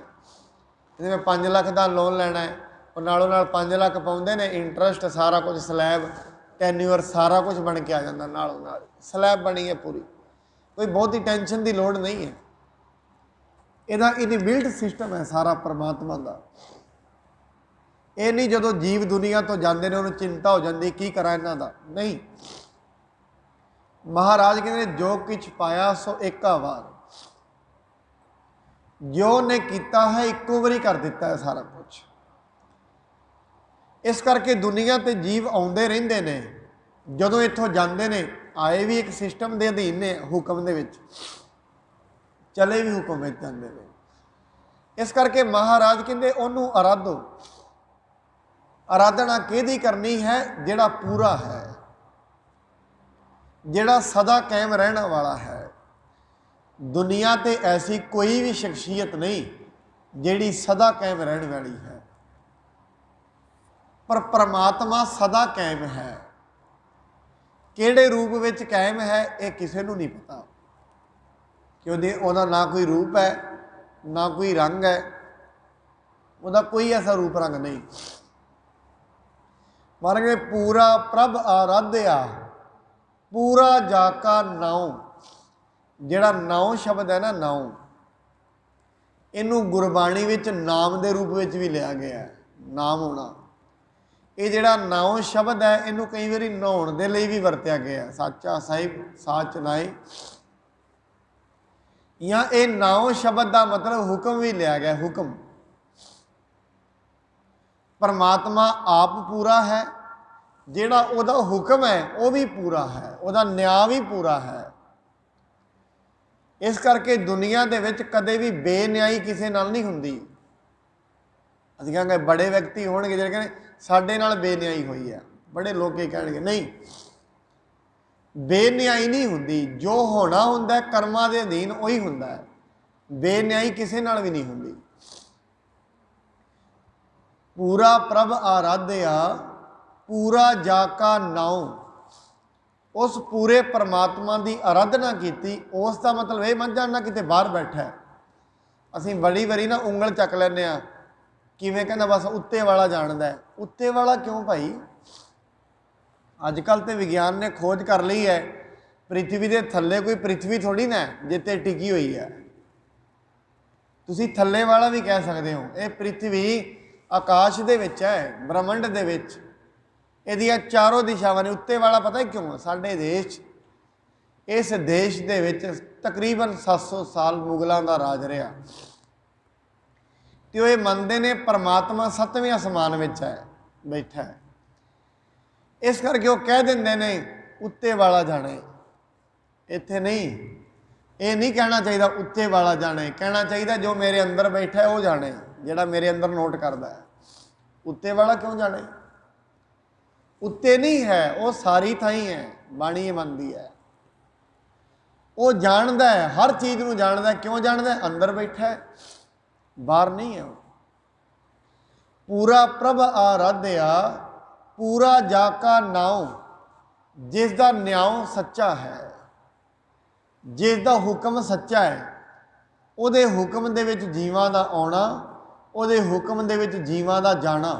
जिवें 5 लाख का लोन लैना है, और नालों नाल 5 लाख पाउंदे ने, इंटरस्ट सारा कुछ स्लैब टैन्यूअर सारा कुछ बन के आ जाता, नालों नाल स्लैब बनी है पूरी, कोई बहुत ही टेंशन की लोड़ नहीं है। इहदा इनबिल्ट सिस्टम है सारा परमात्मा का। ये नहीं जो जीव दुनिया तो जाते हैं उन्होंने चिंता हो जाती की करा इन्हां दा, नहीं। महाराज कहते जो कुछ पाया सो एका वार, जो ने किया है इक्को बारी कर दिता है सारा कुछ। इस करके दुनिया ते जीव आउंदे रहिंदे ने, जदों इत्थों जाते ने आए भी एक सिस्टम के अधीन ने, हुक्म दे विच चले भी हुक्म विच जांदे ने। इस करके महाराज कहते उन्होंने आराधो। आराधना किहदी करनी है? जिहड़ा पूरा है, जिहड़ा सदा कायम रहने वाला है। दुनिया ते ऐसी कोई भी शख्सियत नहीं जिहड़ी सदा कायम रहने वाली है, पर परमात्मा सदा कायम है। किहड़े रूप विच कायम है ये किसी को नहीं पता, क्योंकि उहदा ना कोई रूप है ना कोई रंग है, उहदा कोई ऐसा रूप रंग नहीं। मारे पूरा प्रभ आराध्या, पूरा जाका नाउं। जिहड़ा नाउं शब्द है ना, नाउं, इनू गुरबाणी विच नाम के रूप में भी लिया गया है, नाम होना। ये जिहड़ा नाउं शब्द है इनू कई बार नहाउण दे लई भी वरत्या गया है, साचा साहिब साच नाई, या ये नाउं शब्द का मतलब हुक्म भी लिया गया, हुक्म। परमात्मा आप पूरा है, जिहड़ा उहदा हुक्म है वह भी पूरा है, उहदा न्याय भी पूरा है। इस करके दुनिया दे विच कदे भी बेन्यायी किसी नाल नहीं हुंदी। असीं कहांगे बड़े व्यक्ति होणगे जिहड़े कहंदे साडे नाल बेन्यायी होई है, बड़े लोग ये कहणगे नहीं, बेन्यायी नहीं हुंदी। जो होना हुंदा है कर्मां दे अधीन उही हुंदा है, बेन्यायी किसी नाल भी नहीं हुंदी। पूरा प्रभ आराध्या, पूरा जाका नाउं। उस पूरे परमात्मा की आराधना की, उसका मतलब ये मत जानना किते बाहर बैठा है। असीं बड़ी बारी ना उंगल चक लैंदे आ, किवें कहंदा बस उत्ते वाला जानदा है। उत्ते वाला क्यों भाई? अजकल तो विज्ञान ने खोज कर ली है, पृथ्वी के थल्ले कोई पृथ्वी थोड़ी ना जिते टिकी हुई है। तुसीं थल्ले वाला भी कह सकते हो। ये पृथ्वी आकाश दे विच है, ब्रह्मंड दे विच, इहदियां चारों दिशावां ने। उत्ते वाला पता है क्यों? साडे देश, इस देश दे विच तकरीबन 700 साल मुगलों का राज रहा। तो ये मनते ने परमात्मा 7वें आसमान में है बैठा है। इस करके वो कह देंगे ने उत्ते वाला जाने, इत्थे नहीं, ये नहीं कहना चाहिए उत्ते वाला जाने, कहना चाहिए जो मेरे अंदर बैठा है वो जाने, जिहड़ा मेरे अंदर नोट करता है। उत्ते वाला क्यों जाने? उत्ते नहीं है, वो सारी थाई है, बाणी मनती है। वो जानता है, हर चीज़ को जानता है। क्यों जानता है? अंदर बैठा है, बाहर नहीं है। पूरा प्रभ आराध्या पूरा जाका नाव, जिसका न्याव सच्चा है, जिसका हुक्म सच्चा है, उहदे हुक्म दे विच जीवां दा आउणा, उहदे हुक्म दे विच जीवां दा जाना,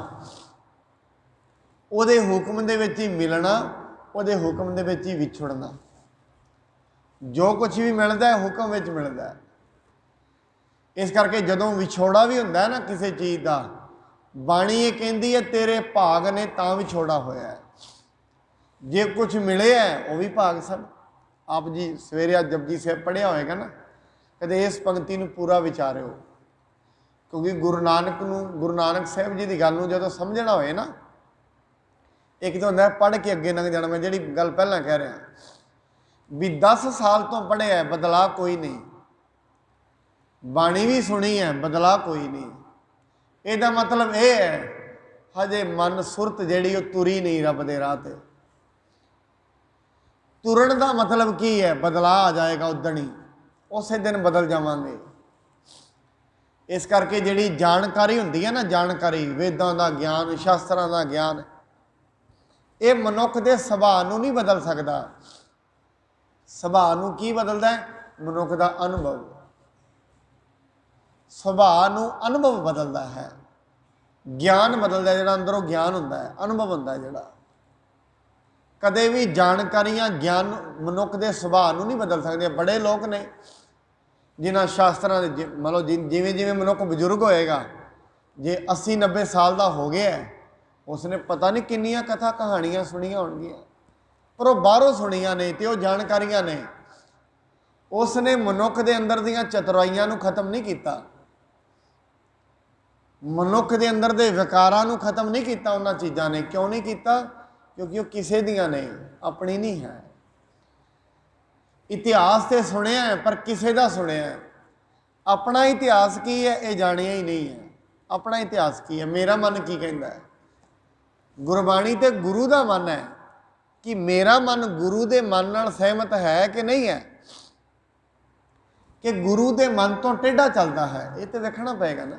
उहदे हुक्म दे विच ही मिलना, उहदे हुक्म दे विच ही विछड़ना। जो कुछ भी मिलता है हुक्म विच मिलता है। इस करके जदों विछोड़ा भी हुंदा है ना किसी चीज़ का, बाणी ये कहती है तेरे भाग ने तां विछोड़ा होया है। जे कुछ मिले है वो भी भाग सन। आप जी सवेरे आज जपजी साहिब पढ़िया होएगा ना, कदे इस पंक्ति को पूरा विचारियो, क्योंकि गुरु नानक साहिब जी की गल जो समझना होए ना, एक तो होंदा पढ़ के अगे लंघ जाना। मैं जी गल पहला कह रहा भी 10 साल तो पढ़े है, बदला कोई नहीं, बाणी भी सुनी है, बदला कोई नहीं। ਇਹਦਾ मतलब ये है हजे मन सुरत ਜਿਹੜੀ ਉਹ तुरी नहीं रब दे राह ते। तुरन का मतलब की है? बदला आ जाएगा उदण ही, उस दिन बदल जावांगे। इस करके जिहड़ी जानकारी हुंदी है ना, जानकारी वेदां दा ज्ञान, शास्त्रां दा ज्ञान, ये मनुख के सुभाਅ नूं नहीं बदल सकता। सुभाਅ नूं की बदलदा है? मनुख का अनुभव। सुभाਅ नूं अनुभव बदलता है, ज्ञान बदलता है। जिहड़ा अंदरों ज्ञान हुंदा है, अनुभव हुंदा है जिहड़ा। कदे भी जानकारियां ज्ञान मनुख के सुभाਅ नूं नहीं बदल सकते। बड़े लोग ने जिन्हां शास्त्रां दे मतलब जिवें जिवें मनुख बजुर्ग होएगा, जे 80-90 साल का हो गया है, उसने पता नहीं किन्नियां कथा कहानियां सुनिया होणगियां, पर वो बाहरों सुनिया ने तो जानकारियां ने। उसने मनुख के अंदर दियां चतुराइयां नूं खत्म नहीं किया, मनुख के अंदर दे विकारां नूं खत्म नहीं किया उन्हां चीज़ां ने। क्यों नहीं किया? क्योंकि वो किसी दियां नहीं, अपनी नहीं है। इतिहास तो सुनिया है पर किसी का सुनिया है, अपना इतिहास की है ये जानिया ही नहीं है। अपना इतिहास की है, मेरा मन की कहता है। गुरबाणी तो गुरु का मन है कि मेरा मन गुरु के मन नाल सहमत है कि नहीं है, कि गुरु के मन तो टेढ़ा चलता है, ये तो देखना पेगा ना।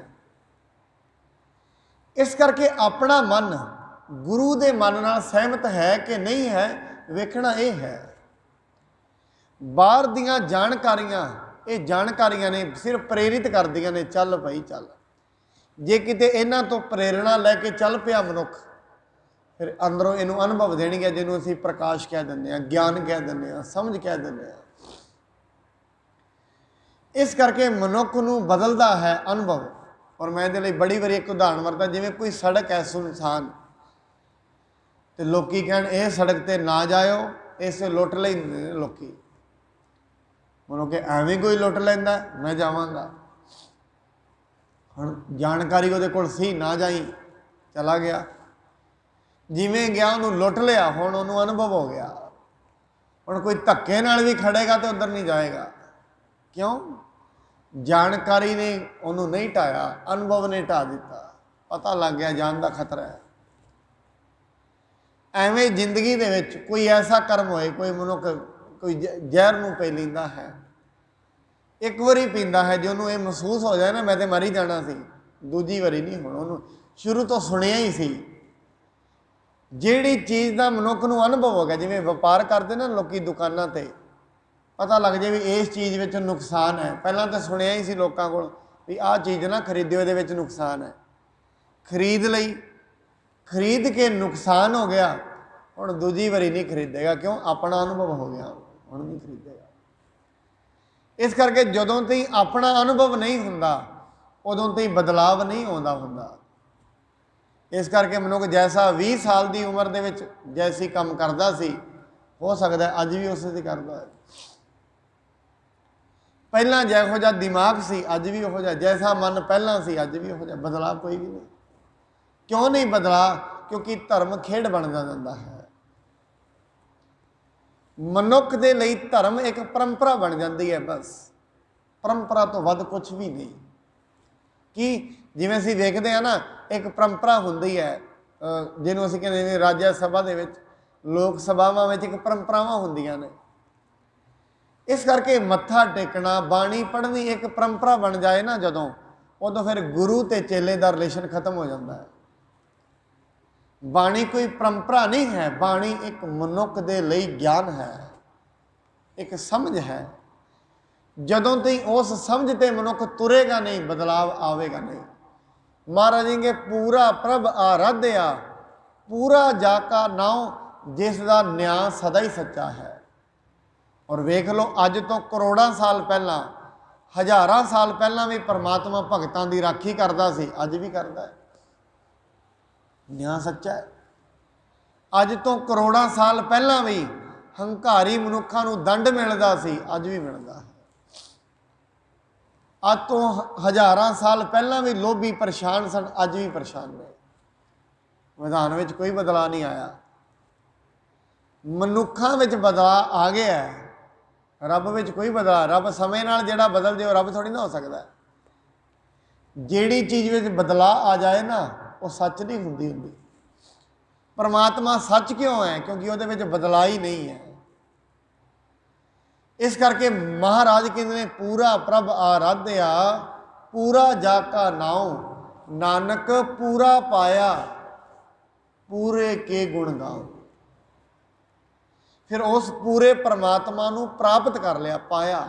इस करके अपना मन गुरु के मन नाल सहमत है कि नहीं है, वेखना यह है। बाहर दियां जानकारियां, ये जानकारियां ने सिर्फ प्रेरित कर दियां ने, चल भाई चल। जे किते इन्हां तो प्रेरणा लैके चल पिया मनुख, फिर अंदरों इनू अनुभव देणगे, जिन्हों असीं प्रकाश कह दिंदे हां, ज्ञान कह दिंदे हां, समझ कह दिंदे हां। इस करके मनुख नूं बदलदा है अनुभव। और मैं इहदे लई बड़ी वारी एक उदाहरण वरता, जिवें कोई सड़क है सुनसान, तो लोकी कहण इह सड़क ते ना जाओ, इस लुट लैंदे ने लोकी। मनुख एवें कोई लुट लैंदा, मैं जावांगा। हुण जानकारी उहदे कोल सी, ना जाई, चला गया। जिवें गया उन्होंने लुट लिया, हुण उन्होंने अनुभव हो गया। हुण कोई धक्के नाल भी खड़ेगा तो उधर नहीं जाएगा। क्यों? जानकारी ने उन्होंने नहीं ढाया, अनुभव ने ढा दिता। पता लग गया जान का खतरा है। एवें जिंदगी दे विच कोई ऐसा कर्म होए, कोई मनुख कोई जहर नूं पी लैंदा है, एक बारी पींदा है, जो उन्होंने महसूस हो जाए ना मैं तो मर ही जाना सी, दूजी बारी नहीं। हुण उन्होंने शुरू तो सुनिया ही सी। जिहड़ी चीज़ का मनुख नूं अनुभव हो गया, जिवें व्यापार करते ना लोग दुकानां ते, पता लग जाए भी इस चीज़ में नुकसान है। पहला तो सुनिया ही सी लोगों को भी आह चीज़ ना खरीदियो, ये नुकसान है, खरीद लई, खरीद के नुकसान हो गया, हुण दूजी बारी नहीं खरीदेगा। क्यों? अपना अनुभव हो गया, हुण नहीं खरीदेगा। इस करके जदों तई अपना अनुभव नहीं हुंदा, उदों तई बदलाव नहीं आउंदा हुंदा। इस करके मनुख जैसा 20 साल की उम्र दे विच जैसी काम करता सी, हो सकता है अज भी उस करता है। ਪਹਿਲਾਂ ਜਿਹੋ ਜਿਹਾ ਦਿਮਾਗ ਸੀ ਅੱਜ ਵੀ ਉਹੋ ਜਿਹਾ, ਜੈਸਾ ਮਨ ਪਹਿਲਾਂ ਸੀ ਅੱਜ ਵੀ ਉਹੋ ਜਿਹਾ, ਬਦਲਾਅ ਕੋਈ ਵੀ ਨਹੀਂ। ਕਿਉਂ ਨਹੀਂ ਬਦਲਾ? ਕਿਉਂਕਿ ਧਰਮ ਖੇਡ ਬਣਦਾ ਜਾਂਦਾ ਹੈ। ਮਨੁੱਖ ਦੇ ਲਈ ਧਰਮ ਇੱਕ ਪਰੰਪਰਾ ਬਣ ਜਾਂਦੀ ਹੈ, ਬਸ ਪਰੰਪਰਾ ਤੋਂ ਵੱਧ ਕੁਝ ਵੀ ਨਹੀਂ। ਕਿ ਜਿਵੇਂ ਅਸੀਂ ਵੇਖਦੇ ਹਾਂ ਨਾ, ਇੱਕ ਪਰੰਪਰਾ ਹੁੰਦੀ ਹੈ ਜਿਹਨੂੰ ਅਸੀਂ ਕਹਿੰਦੇ ਨੇ ਰਾਜ ਸਭਾ ਦੇ ਵਿੱਚ, ਲੋਕ ਸਭਾਵਾਂ ਵਿੱਚ ਇੱਕ ਪਰੰਪਰਾਵਾਂ ਹੁੰਦੀਆਂ ਨੇ। ਇਸ ਕਰਕੇ ਮੱਥਾ ਟੇਕਣਾ, ਬਾਣੀ ਪੜ੍ਹਨੀ ਇੱਕ ਪਰੰਪਰਾ ਬਣ ਜਾਏ ਨਾ ਜਦੋਂ, ਉਦੋਂ ਫਿਰ ਗੁਰੂ ਤੇ ਚੇਲੇ ਦਾ ਰਿਲੇਸ਼ਨ ਖਤਮ ਹੋ ਜਾਂਦਾ ਹੈ। ਬਾਣੀ ਕੋਈ ਪਰੰਪਰਾ ਨਹੀਂ ਹੈ, ਬਾਣੀ ਇੱਕ ਮਨੁੱਖ ਦੇ ਲਈ ਗਿਆਨ ਹੈ, ਇੱਕ ਸਮਝ ਹੈ। ਜਦੋਂ ਤਾਈਂ ਉਸ ਸਮਝ ਤੇ ਮਨੁੱਖ ਤੁਰੇਗਾ ਨਹੀਂ, ਬਦਲਾਵ ਆਵੇਗਾ ਨਹੀਂ। ਮਹਾਰਾਜ ਜੀ ਪੂਰਾ ਪ੍ਰਭ ਆਰਾਧਿਆ, ਪੂਰਾ ਜਾ ਕਾ ਨਾਉ, ਜਿਸ ਦਾ ਨਿਆਂ ਸਦਾ ਹੀ ਸੱਚਾ ਹੈ। ਔਰ ਵੇਖ ਲਓ, ਅੱਜ ਤੋਂ ਕਰੋੜਾਂ ਸਾਲ ਪਹਿਲਾਂ, ਹਜ਼ਾਰਾਂ ਸਾਲ ਪਹਿਲਾਂ ਵੀ ਪਰਮਾਤਮਾ ਭਗਤਾਂ ਦੀ ਰਾਖੀ ਕਰਦਾ ਸੀ, ਅੱਜ ਵੀ ਕਰਦਾ ਹੈ। ਨਿਆਂ ਸੱਚਾ ਹੈ। ਅੱਜ ਤੋਂ ਕਰੋੜਾਂ ਸਾਲ ਪਹਿਲਾਂ ਵੀ ਹੰਕਾਰੀ ਮਨੁੱਖਾਂ ਨੂੰ ਦੰਡ ਮਿਲਦਾ ਸੀ, ਅੱਜ ਵੀ ਮਿਲਦਾ ਹੈ। ਅੱਜ ਤੋਂ ਹਜ਼ਾਰਾਂ ਸਾਲ ਪਹਿਲਾਂ ਵੀ ਲੋਭੀ ਪਰੇਸ਼ਾਨ ਸਨ, ਅੱਜ ਵੀ ਪਰੇਸ਼ਾਨ ਨੇ। ਵਿਧਾਨ ਵਿੱਚ ਕੋਈ ਬਦਲਾਅ ਨਹੀਂ ਆਇਆ, ਮਨੁੱਖਾਂ ਵਿੱਚ ਬਦਲਾਅ ਆ ਗਿਆ ਹੈ। ਰੱਬ ਵਿੱਚ ਕੋਈ ਬਦਲਾਅ, ਰੱਬ ਸਮੇਂ ਨਾਲ ਜਿਹੜਾ ਬਦਲ ਜਾਏ ਉਹ ਰੱਬ ਥੋੜ੍ਹੀ ਨਾ ਹੋ ਸਕਦਾ। ਜਿਹੜੀ ਚੀਜ਼ ਵਿੱਚ ਬਦਲਾਅ ਆ ਜਾਏ ਨਾ, ਉਹ ਸੱਚ ਨਹੀਂ ਹੁੰਦੀ। ਪਰਮਾਤਮਾ ਸੱਚ ਕਿਉਂ ਹੈ? ਕਿਉਂਕਿ ਉਹਦੇ ਵਿੱਚ ਬਦਲਾਅ ਹੀ ਨਹੀਂ ਹੈ। ਇਸ ਕਰਕੇ ਮਹਾਰਾਜ ਕਹਿੰਦੇ ਨੇ ਪੂਰਾ ਪ੍ਰਭ ਆਰਾਧਿਆ, ਪੂਰਾ ਜਾ ਕਾ ਨਾਉ, ਨਾਨਕ ਪੂਰਾ ਪਾਇਆ, ਪੂਰੇ ਕੇ ਗੁਣ ਗਾਉ। ਫਿਰ ਉਸ ਪੂਰੇ ਪਰਮਾਤਮਾ ਨੂੰ ਪ੍ਰਾਪਤ ਕਰ ਲਿਆ, ਪਾਇਆ।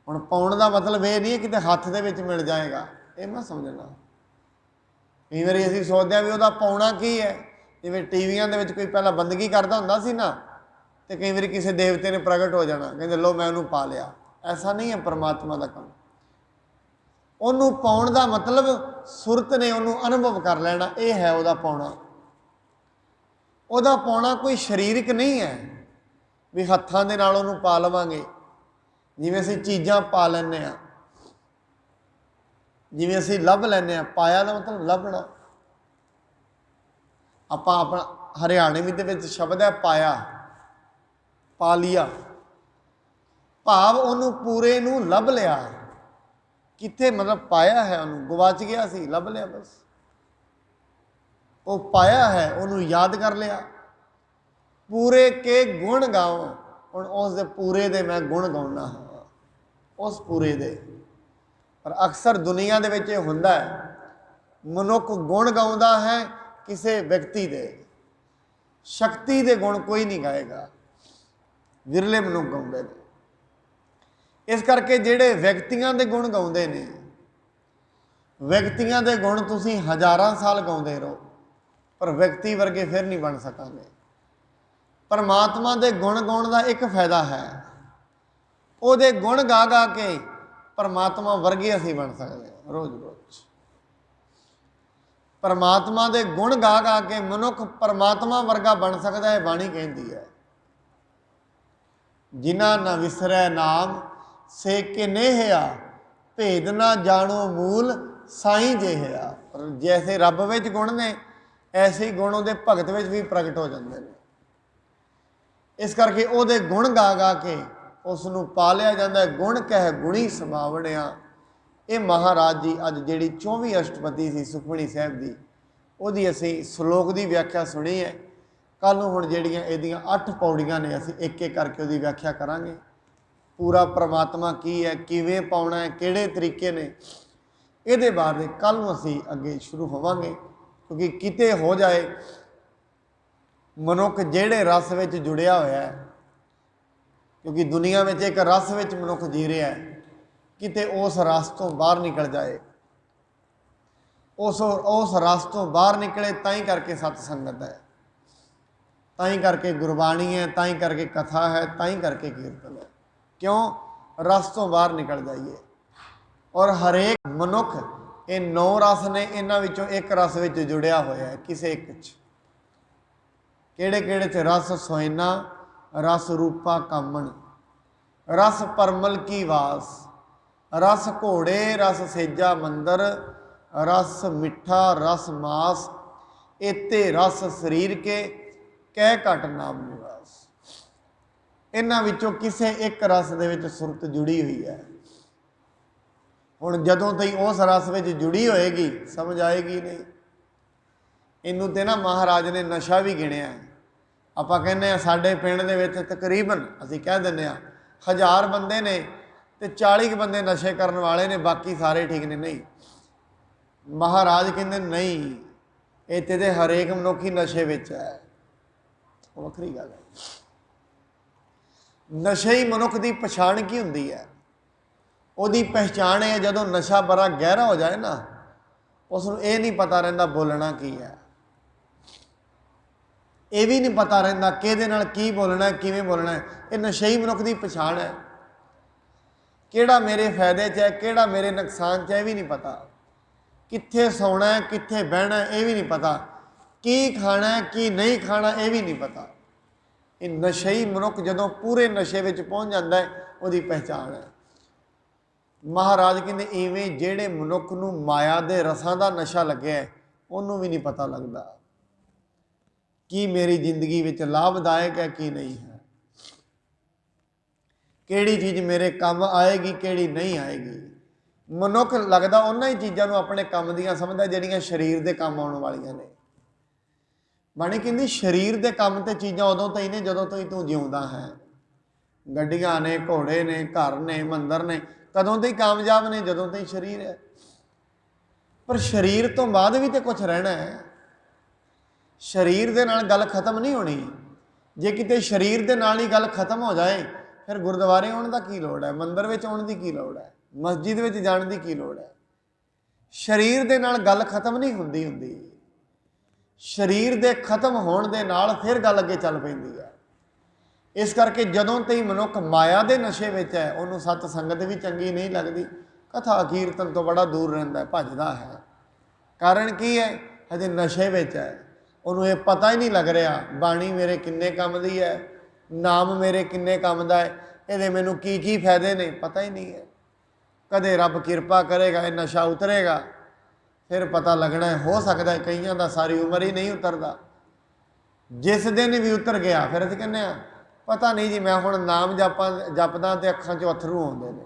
ਹੁਣ ਪਾਉਣ ਦਾ ਮਤਲਬ ਇਹ ਨਹੀਂ ਕਿਤੇ ਹੱਥ ਦੇ ਵਿੱਚ ਮਿਲ ਜਾਏਗਾ, ਇਹ ਨਾ ਸਮਝਣਾ। ਕਈ ਵਾਰੀ ਅਸੀਂ ਸੋਚਦੇ ਹਾਂ ਵੀ ਉਹਦਾ ਪਾਉਣਾ ਕੀ ਹੈ। ਜਿਵੇਂ ਟੀਵੀਆਂ ਦੇ ਵਿੱਚ ਕੋਈ ਪਹਿਲਾਂ ਬੰਦਗੀ ਕਰਦਾ ਹੁੰਦਾ ਸੀ ਨਾ, ਤੇ ਕਈ ਵਾਰੀ ਕਿਸੇ ਦੇਵਤੇ ਨੇ ਪ੍ਰਗਟ ਹੋ ਜਾਣਾ, ਕਹਿੰਦੇ ਲੋ ਮੈਂ ਉਹਨੂੰ ਪਾ ਲਿਆ। ਐਸਾ ਨਹੀਂ ਹੈ ਪਰਮਾਤਮਾ ਦਾ ਕੰਮ। ਉਹਨੂੰ ਪਾਉਣ ਦਾ ਮਤਲਬ ਸੁਰਤ ਨੇ ਉਹਨੂੰ ਅਨੁਭਵ ਕਰ ਲੈਣਾ, ਇਹ ਹੈ ਉਹਦਾ ਪਾਉਣਾ। ਉਹਦਾ ਪਾਉਣਾ ਕੋਈ ਸਰੀਰਕ ਨਹੀਂ ਹੈ ਵੀ ਹੱਥਾਂ ਦੇ ਨਾਲ ਉਹਨੂੰ ਪਾ ਲਵਾਂਗੇ। ਜਿਵੇਂ ਅਸੀਂ ਚੀਜ਼ਾਂ ਪਾ ਲੈਂਦੇ ਹਾਂ, ਜਿਵੇਂ ਅਸੀਂ ਲੱਭ ਲੈਂਦੇ ਹਾਂ, ਪਾਇਆ ਦਾ ਮਤਲਬ ਲੱਭਣਾ। ਆਪਾਂ ਆਪਣਾ ਹਰਿਆਣਵੀ ਦੇ ਵਿੱਚ ਸ਼ਬਦ ਹੈ ਪਾਇਆ, ਪਾ ਲਿਆ, ਭਾਵ ਉਹਨੂੰ ਪੂਰੇ ਨੂੰ ਲੱਭ ਲਿਆ। ਕਿੱਥੇ? ਮਤਲਬ ਪਾਇਆ ਹੈ, ਉਹਨੂੰ ਗਵਾਚ ਗਿਆ ਸੀ, ਲੱਭ ਲਿਆ ਬਸ। ਉਹ ਪਾਇਆ ਹੈ, ਉਹਨੂੰ ਯਾਦ ਕਰ ਲਿਆ। ਪੂਰੇ ਕੇ ਗੁਣ ਗਾਓ, ਹੁਣ ਉਸ ਦੇ ਪੂਰੇ ਦੇ ਮੈਂ ਗੁਣ ਗਾਉਣਾ ਹਾਂ, ਉਸ ਪੂਰੇ ਦੇ। ਪਰ ਅਕਸਰ ਦੁਨੀਆ ਦੇ ਵਿੱਚ ਇਹ ਹੁੰਦਾ ਹੈ, ਮਨੁੱਖ ਗੁਣ ਗਾਉਂਦਾ ਹੈ ਕਿਸੇ ਵਿਅਕਤੀ ਦੇ, ਸ਼ਕਤੀ ਦੇ ਗੁਣ ਕੋਈ ਨਹੀਂ ਗਾਏਗਾ, ਵਿਰਲੇ ਮਨੁੱਖ ਗਾਉਂਦੇ ਨੇ। ਇਸ ਕਰਕੇ ਜਿਹੜੇ ਵਿਅਕਤੀਆਂ ਦੇ ਗੁਣ ਗਾਉਂਦੇ ਨੇ, ਵਿਅਕਤੀਆਂ ਦੇ ਗੁਣ ਤੁਸੀਂ ਹਜ਼ਾਰਾਂ ਸਾਲ ਗਾਉਂਦੇ ਰਹੋ, ਪਰ ਵਿਅਕਤੀ ਵਰਗੇ ਫਿਰ ਨਹੀਂ ਬਣ ਸਕਾਂਗੇ। ਪਰਮਾਤਮਾ ਦੇ ਗੁਣ ਗਾਉਣ ਦਾ ਇੱਕ ਫਾਇਦਾ ਹੈ, ਉਹਦੇ ਗੁਣ ਗਾ ਗਾ ਕੇ ਪਰਮਾਤਮਾ ਵਰਗੇ ਅਸੀਂ ਬਣ ਸਕਦੇ ਹਾਂ ਰੋਜ਼ ਰੋਜ਼। ਪਰਮਾਤਮਾ ਦੇ ਗੁਣ ਗਾ ਗਾ ਕੇ ਮਨੁੱਖ ਪਰਮਾਤਮਾ ਵਰਗਾ ਬਣ ਸਕਦਾ ਹੈ। ਬਾਣੀ ਕਹਿੰਦੀ ਹੈ, ਜਿਨ੍ਹਾਂ ਨਾ ਵਿਸਰੈ ਨਾਮ ਸੇ ਕਿ ਨੇਹਿਆ, ਭੇਦ ਨਾ ਜਾਣੋ ਮੂਲ ਸਾਈਂ ਜਿਹਾ। ਪਰ ਜੈਸੇ ਰੱਬ ਵਿੱਚ ਗੁਣ ਨੇ, ਐਸੇ ਹੀ ਗੁਣ ਉਹਦੇ ਭਗਤ ਵਿੱਚ ਵੀ ਪ੍ਰਗਟ ਹੋ ਜਾਂਦੇ ਨੇ। ਇਸ ਕਰਕੇ ਉਹਦੇ ਗੁਣ ਗਾ ਗਾ ਕੇ ਉਸ ਨੂੰ ਪਾ ਲਿਆ ਜਾਂਦਾ ਹੈ। ਗੁਣ ਕਹਿ ਗੁਣੀ ਸਮਾਵਣਿਆ। ਇਹ ਮਹਾਰਾਜ ਜੀ ਅੱਜ ਜਿਹੜੀ 24 ਅਸ਼ਟਪਦੀ ਸੀ ਸੁਖਮਨੀ ਸਾਹਿਬ ਦੀ, ਉਹਦੀ ਅਸੀਂ ਸ਼ਲੋਕ ਦੀ ਵਿਆਖਿਆ ਸੁਣੀ ਹੈ। ਕੱਲ੍ਹ ਨੂੰ ਹੁਣ ਜਿਹੜੀਆਂ ਇਹਦੀਆਂ 8 ਪੌੜੀਆਂ ਨੇ, ਅਸੀਂ ਇੱਕ ਇੱਕ ਕਰਕੇ ਉਹਦੀ ਵਿਆਖਿਆ ਕਰਾਂਗੇ। ਪੂਰਾ ਪਰਮਾਤਮਾ ਕੀ ਹੈ, ਕਿਵੇਂ ਪਾਉਣਾ ਹੈ, ਕਿਹੜੇ ਤਰੀਕੇ ਨੇ, ਇਹਦੇ ਬਾਰੇ ਕੱਲ੍ਹ ਨੂੰ ਅਸੀਂ ਅੱਗੇ ਸ਼ੁਰੂ ਹੋਵਾਂਗੇ। ਕਿਉਂਕਿ ਕਿਤੇ ਹੋ ਜਾਏ ਮਨੁੱਖ ਜਿਹੜੇ ਰਸ ਵਿੱਚ ਜੁੜਿਆ ਹੋਇਆ ਹੈ, ਕਿਉਂਕਿ ਦੁਨੀਆ ਵਿੱਚ ਇੱਕ ਰਸ ਵਿੱਚ ਮਨੁੱਖ ਜੀ ਰਿਹਾ ਹੈ, ਕਿਤੇ ਉਸ ਰਸ ਤੋਂ ਬਾਹਰ ਨਿਕਲ ਜਾਏ, ਉਸ ਰਸ ਤੋਂ ਬਾਹਰ ਨਿਕਲੇ, ਤਾਂ ਹੀ ਕਰਕੇ ਸਤ ਸੰਗਤ ਹੈ, ਤਾਂ ਹੀ ਕਰਕੇ ਗੁਰਬਾਣੀ ਹੈ, ਤਾਂ ਹੀ ਕਰਕੇ ਕਥਾ ਹੈ, ਤਾਂ ਹੀ ਕਰਕੇ ਕੀਰਤਨ ਹੈ। ਕਿਉਂ? ਰਸ ਤੋਂ ਬਾਹਰ ਨਿਕਲ ਜਾਈਏ। ਔਰ ਹਰੇਕ ਮਨੁੱਖ ਇਹ 9 ਰਸ ਨੇ, ਇਹਨਾਂ ਵਿੱਚੋਂ ਇੱਕ ਰਸ ਵਿੱਚ ਜੁੜਿਆ ਹੋਇਆ ਹੈ, ਕਿਸੇ ਇੱਕ 'ਚ। ਕਿਹੜੇ ਕਿਹੜੇ 'ਚ? ਰਸ ਸੋਇਨਾ, ਰਸ ਰੂਪਾ ਕਾਮਣ, रस परमल की वास, रस घोड़े रस सेजा मंदर, रस मिठा रस मास, एते रस शरीर के कह घट नाम निवास। इन्हां विचों किसी एक रस दे विच सुरत जुड़ी हुई है। हुण जदों तई उस रस विच जुड़ी होएगी समझ आएगी नहीं। इनू ते ना महाराज ने नशा भी गिणिया। आपां कहने आ साडे पिंड दे विच तकरीबन असीं कह दिंदे आ 1000 बंदे ने ते 40 बंदे नशे करन वाले ने, बाकी सारे ठीक ने। नहीं, महाराज कहंदे नहीं, इत्थे ते हरेक मनुख ही नशे विच है। वखरी गल है। नशे ही मनुख की पछाण की हुंदी है। ਉਹਦੀ पहचान है जदों नशा बड़ा गहरा हो जाए ना, उसनूं ये नहीं पता रहिंदा बोलना की है, ये भी नहीं पता रहिंदा किहदे नाल की बोलना है, किवें बोलना है। ये नशे ही मनुख की पछाण है। किहड़ा मेरे फायदे च है, किहड़ा मेरे नुकसान च है, ये भी नहीं पता। कित्थे सौना है, कित्थे बहना है, ये भी नहीं पता। की खाना है, की नहीं खाना, ये भी नहीं पता। ये नशे ही मनुख जदों पूरे नशे विच पहुँच जाता है, उसकी पहचान है। महाराज कहते इवें जेड़े मनुख नूं माया दे रसां दा नशा लग्या उन्होंने भी नहीं पता लगता कि मेरी जिंदगी विच लाभदायक है कि नहीं है, किहड़ी चीज़ मेरे काम आएगी किहड़ी नहीं आएगी। मनुख लगता उन्हां ही चीज़ों नूं अपने काम दियां समझदा जिहड़ियां शरीर दे काम आउण वालियां ने। बाणी कहंदी शरीर दे काम ते चीज़ां उदों तई ने जदों तई तूं जिउंदा है। गड्डियां ने, घोड़े ने, घर ने, मंदिर ने, कदों तई कामयाब ने जदों तई शरीर है। पर शरीर तो बाद भी तो कुछ रहना है। शरीर दे नाल गल खत्म नहीं होनी। जे किते शरीर दे नाल ही गल खत्म हो जाए फिर गुरुद्वारे आउण दा की लोड़ है, मंदिर विच आउण दी की लोड़ है, मस्जिद विच जाण दी की लोड़ है। शरीर दे नाल गल खत्म नहीं हुंदी। शरीर दे खत्म होण दे नाल फिर गल अगे चल पैंदी है। इस करके जदों तई मनुख माया के नशे में है उन्होंने सत संगत भी चंगी नहीं लगती, कथा कीर्तन तो बड़ा दूर रहिंदा है, भजदा है। कारण की है, हजे नशे में है। उन्होंने ये पता ही नहीं लग रहा बाणी मेरे किन्ने काम दी है, नाम मेरे किन्ने काम दा है, ये मैनू की फायदे ने पता ही नहीं है। कदे रब किरपा करेगा ये नशा उतरेगा फिर पता लगना है। हो सकता है कईयां दा सारी उम्र ही नहीं उतरता। जिस दिन भी उतर गया फिर असीं कहने पता नहीं जी मैं हुण नाम जपदा तो अखां चों अथरू आउंदे ने।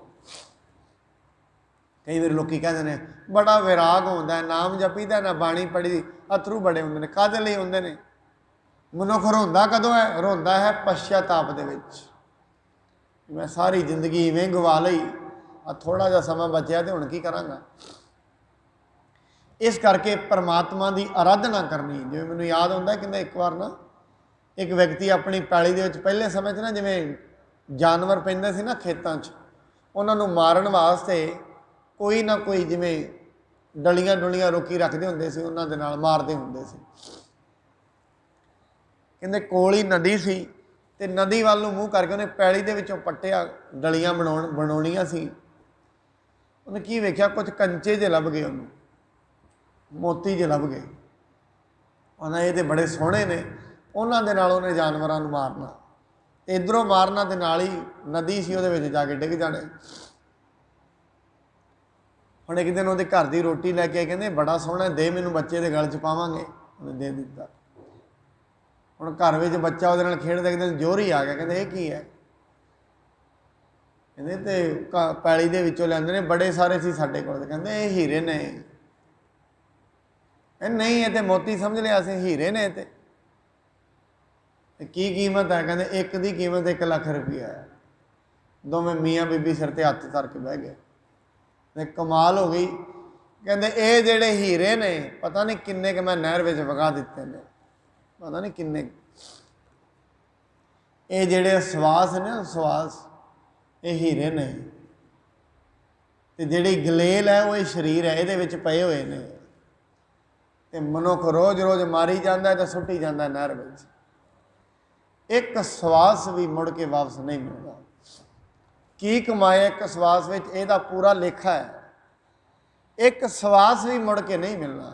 कई बार लोग कहते हैं बड़ा विराग होंदा है, नाम जपीदा ना बाणी पढ़ी अथरू बड़े होंदे ने। काहदे लई होंदे ने? मनुख रोंदा कदों है? रोंदा है पश्चाताप दे विच। मैं सारी जिंदगी इवें गवा लई, थोड़ा जिहा समा बचिया तो हुण की करांगा। इस करके परमात्मा की आराधना करनी। जिवें मैनूं याद आउंदा कहंदे एक बार ना एक व्यक्ति अपनी पैली दे विच पहले समय ना जिवें जानवर पैंदे सी ना खेतां 'च, उन्हां नूं मारन वास्ते कोई ना कोई जिवें डलियां डुलियां रोकी रखदे हुंदे सी, उन्हां दे नाल मारदे हुंदे सी। कहंदे कोल ही नदी सी ते नदी वाल नूं मूँह करके उन्हें पैली दे विचों पट्टिया डलियां बनाउणीਆਂ सी। उन्हें की वेख्या कुछ कंचे जे लभ गए, उन्होंने मोती जे लभ गए। उन्हें ये तो बड़े सोहणे ने, उन्हां दे नाल उन्हें जानवरां नूं मारना, इधरों मारना ते नाल ही नदी सी उहदे विच जाके डिग जाणे। हुण एक दिन उहदे घर दी रोटी लैके आए, कहंदे बड़ा सोहणा दे मैनूं बच्चे दे गल च पावांगे। उन्हें दे दिता। हुण घर विच बच्चा उहदे नाल खेडदा, एक दिन जोर ही आ गया। कहंदे इह की है? कहंदे ते पैली दे विचों लैंदे ने, बड़े सारे सी साडे कोल। कहंदे इह हीरे ने। नहीं ये तो मोती समझ लिया असीं, हीरे ने ते की कीमत है? कहंदे एक दी कीमत 1 लाख रुपया है। दोवें मियाँ बीबी सिर ते हत्थ धर के बह गए। ते कमाल हो गई। कहंदे ये जेड़े हीरे ने पता नहीं किन्ने के मैं नहर विच वगा दिते ने, पता नहीं किन्ने। ये जेड़े सवास ने सवास ये हीरे ने, ते जेड़ी गलेल है वो शरीर है, ये विच पए हुए ने। ते मनुख रोज़ रोज़ मारी जाता है तो सुट्टी जाता है नहर में। एक सवास भी मुड़ के वापस नहीं मिलता। की कमाया एक सवास में, यदा पूरा लेखा है। एक सवास भी मुड़ के नहीं मिलना।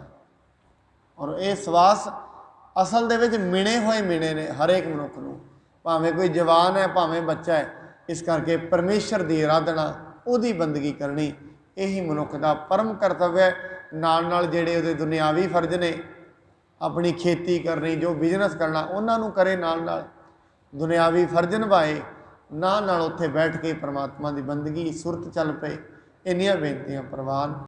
और ये सवास असल दे विच मिणे होए मिणे ने हर एक मनुख नूं, भावें कोई जवान है भावें बच्चा है। ਇਸ ਕਰਕੇ ਪਰਮੇਸ਼ਰ ਦੀ ਆਰਾਧਨਾ, ਉਹਦੀ ਬੰਦਗੀ ਕਰਨੀ, ਇਹੀ ਮਨੁੱਖ ਦਾ ਪਰਮ ਕਰਤੱਵ ਹੈ। ਨਾਲ ਨਾਲ ਜਿਹੜੇ ਉਹਦੇ ਦੁਨਿਆਵੀ ਫਰਜ਼ ਨੇ, ਆਪਣੀ ਖੇਤੀ ਕਰਨੀ, ਜੋ ਬਿਜ਼ਨਸ ਕਰਨਾ, ਉਹਨਾਂ ਨੂੰ ਕਰੇ, ਨਾਲ ਨਾਲ ਦੁਨਿਆਵੀ ਫਰਜ਼ ਨਿਭਾਏ, ਨਾਲ ਨਾਲ ਉੱਥੇ ਬੈਠ ਕੇ ਪਰਮਾਤਮਾ ਦੀ ਬੰਦਗੀ ਸੁਰਤ ਚੱਲ ਪਏ। ਇੰਨੀਆਂ ਬੇਨਤੀਆਂ ਪ੍ਰਵਾਨ।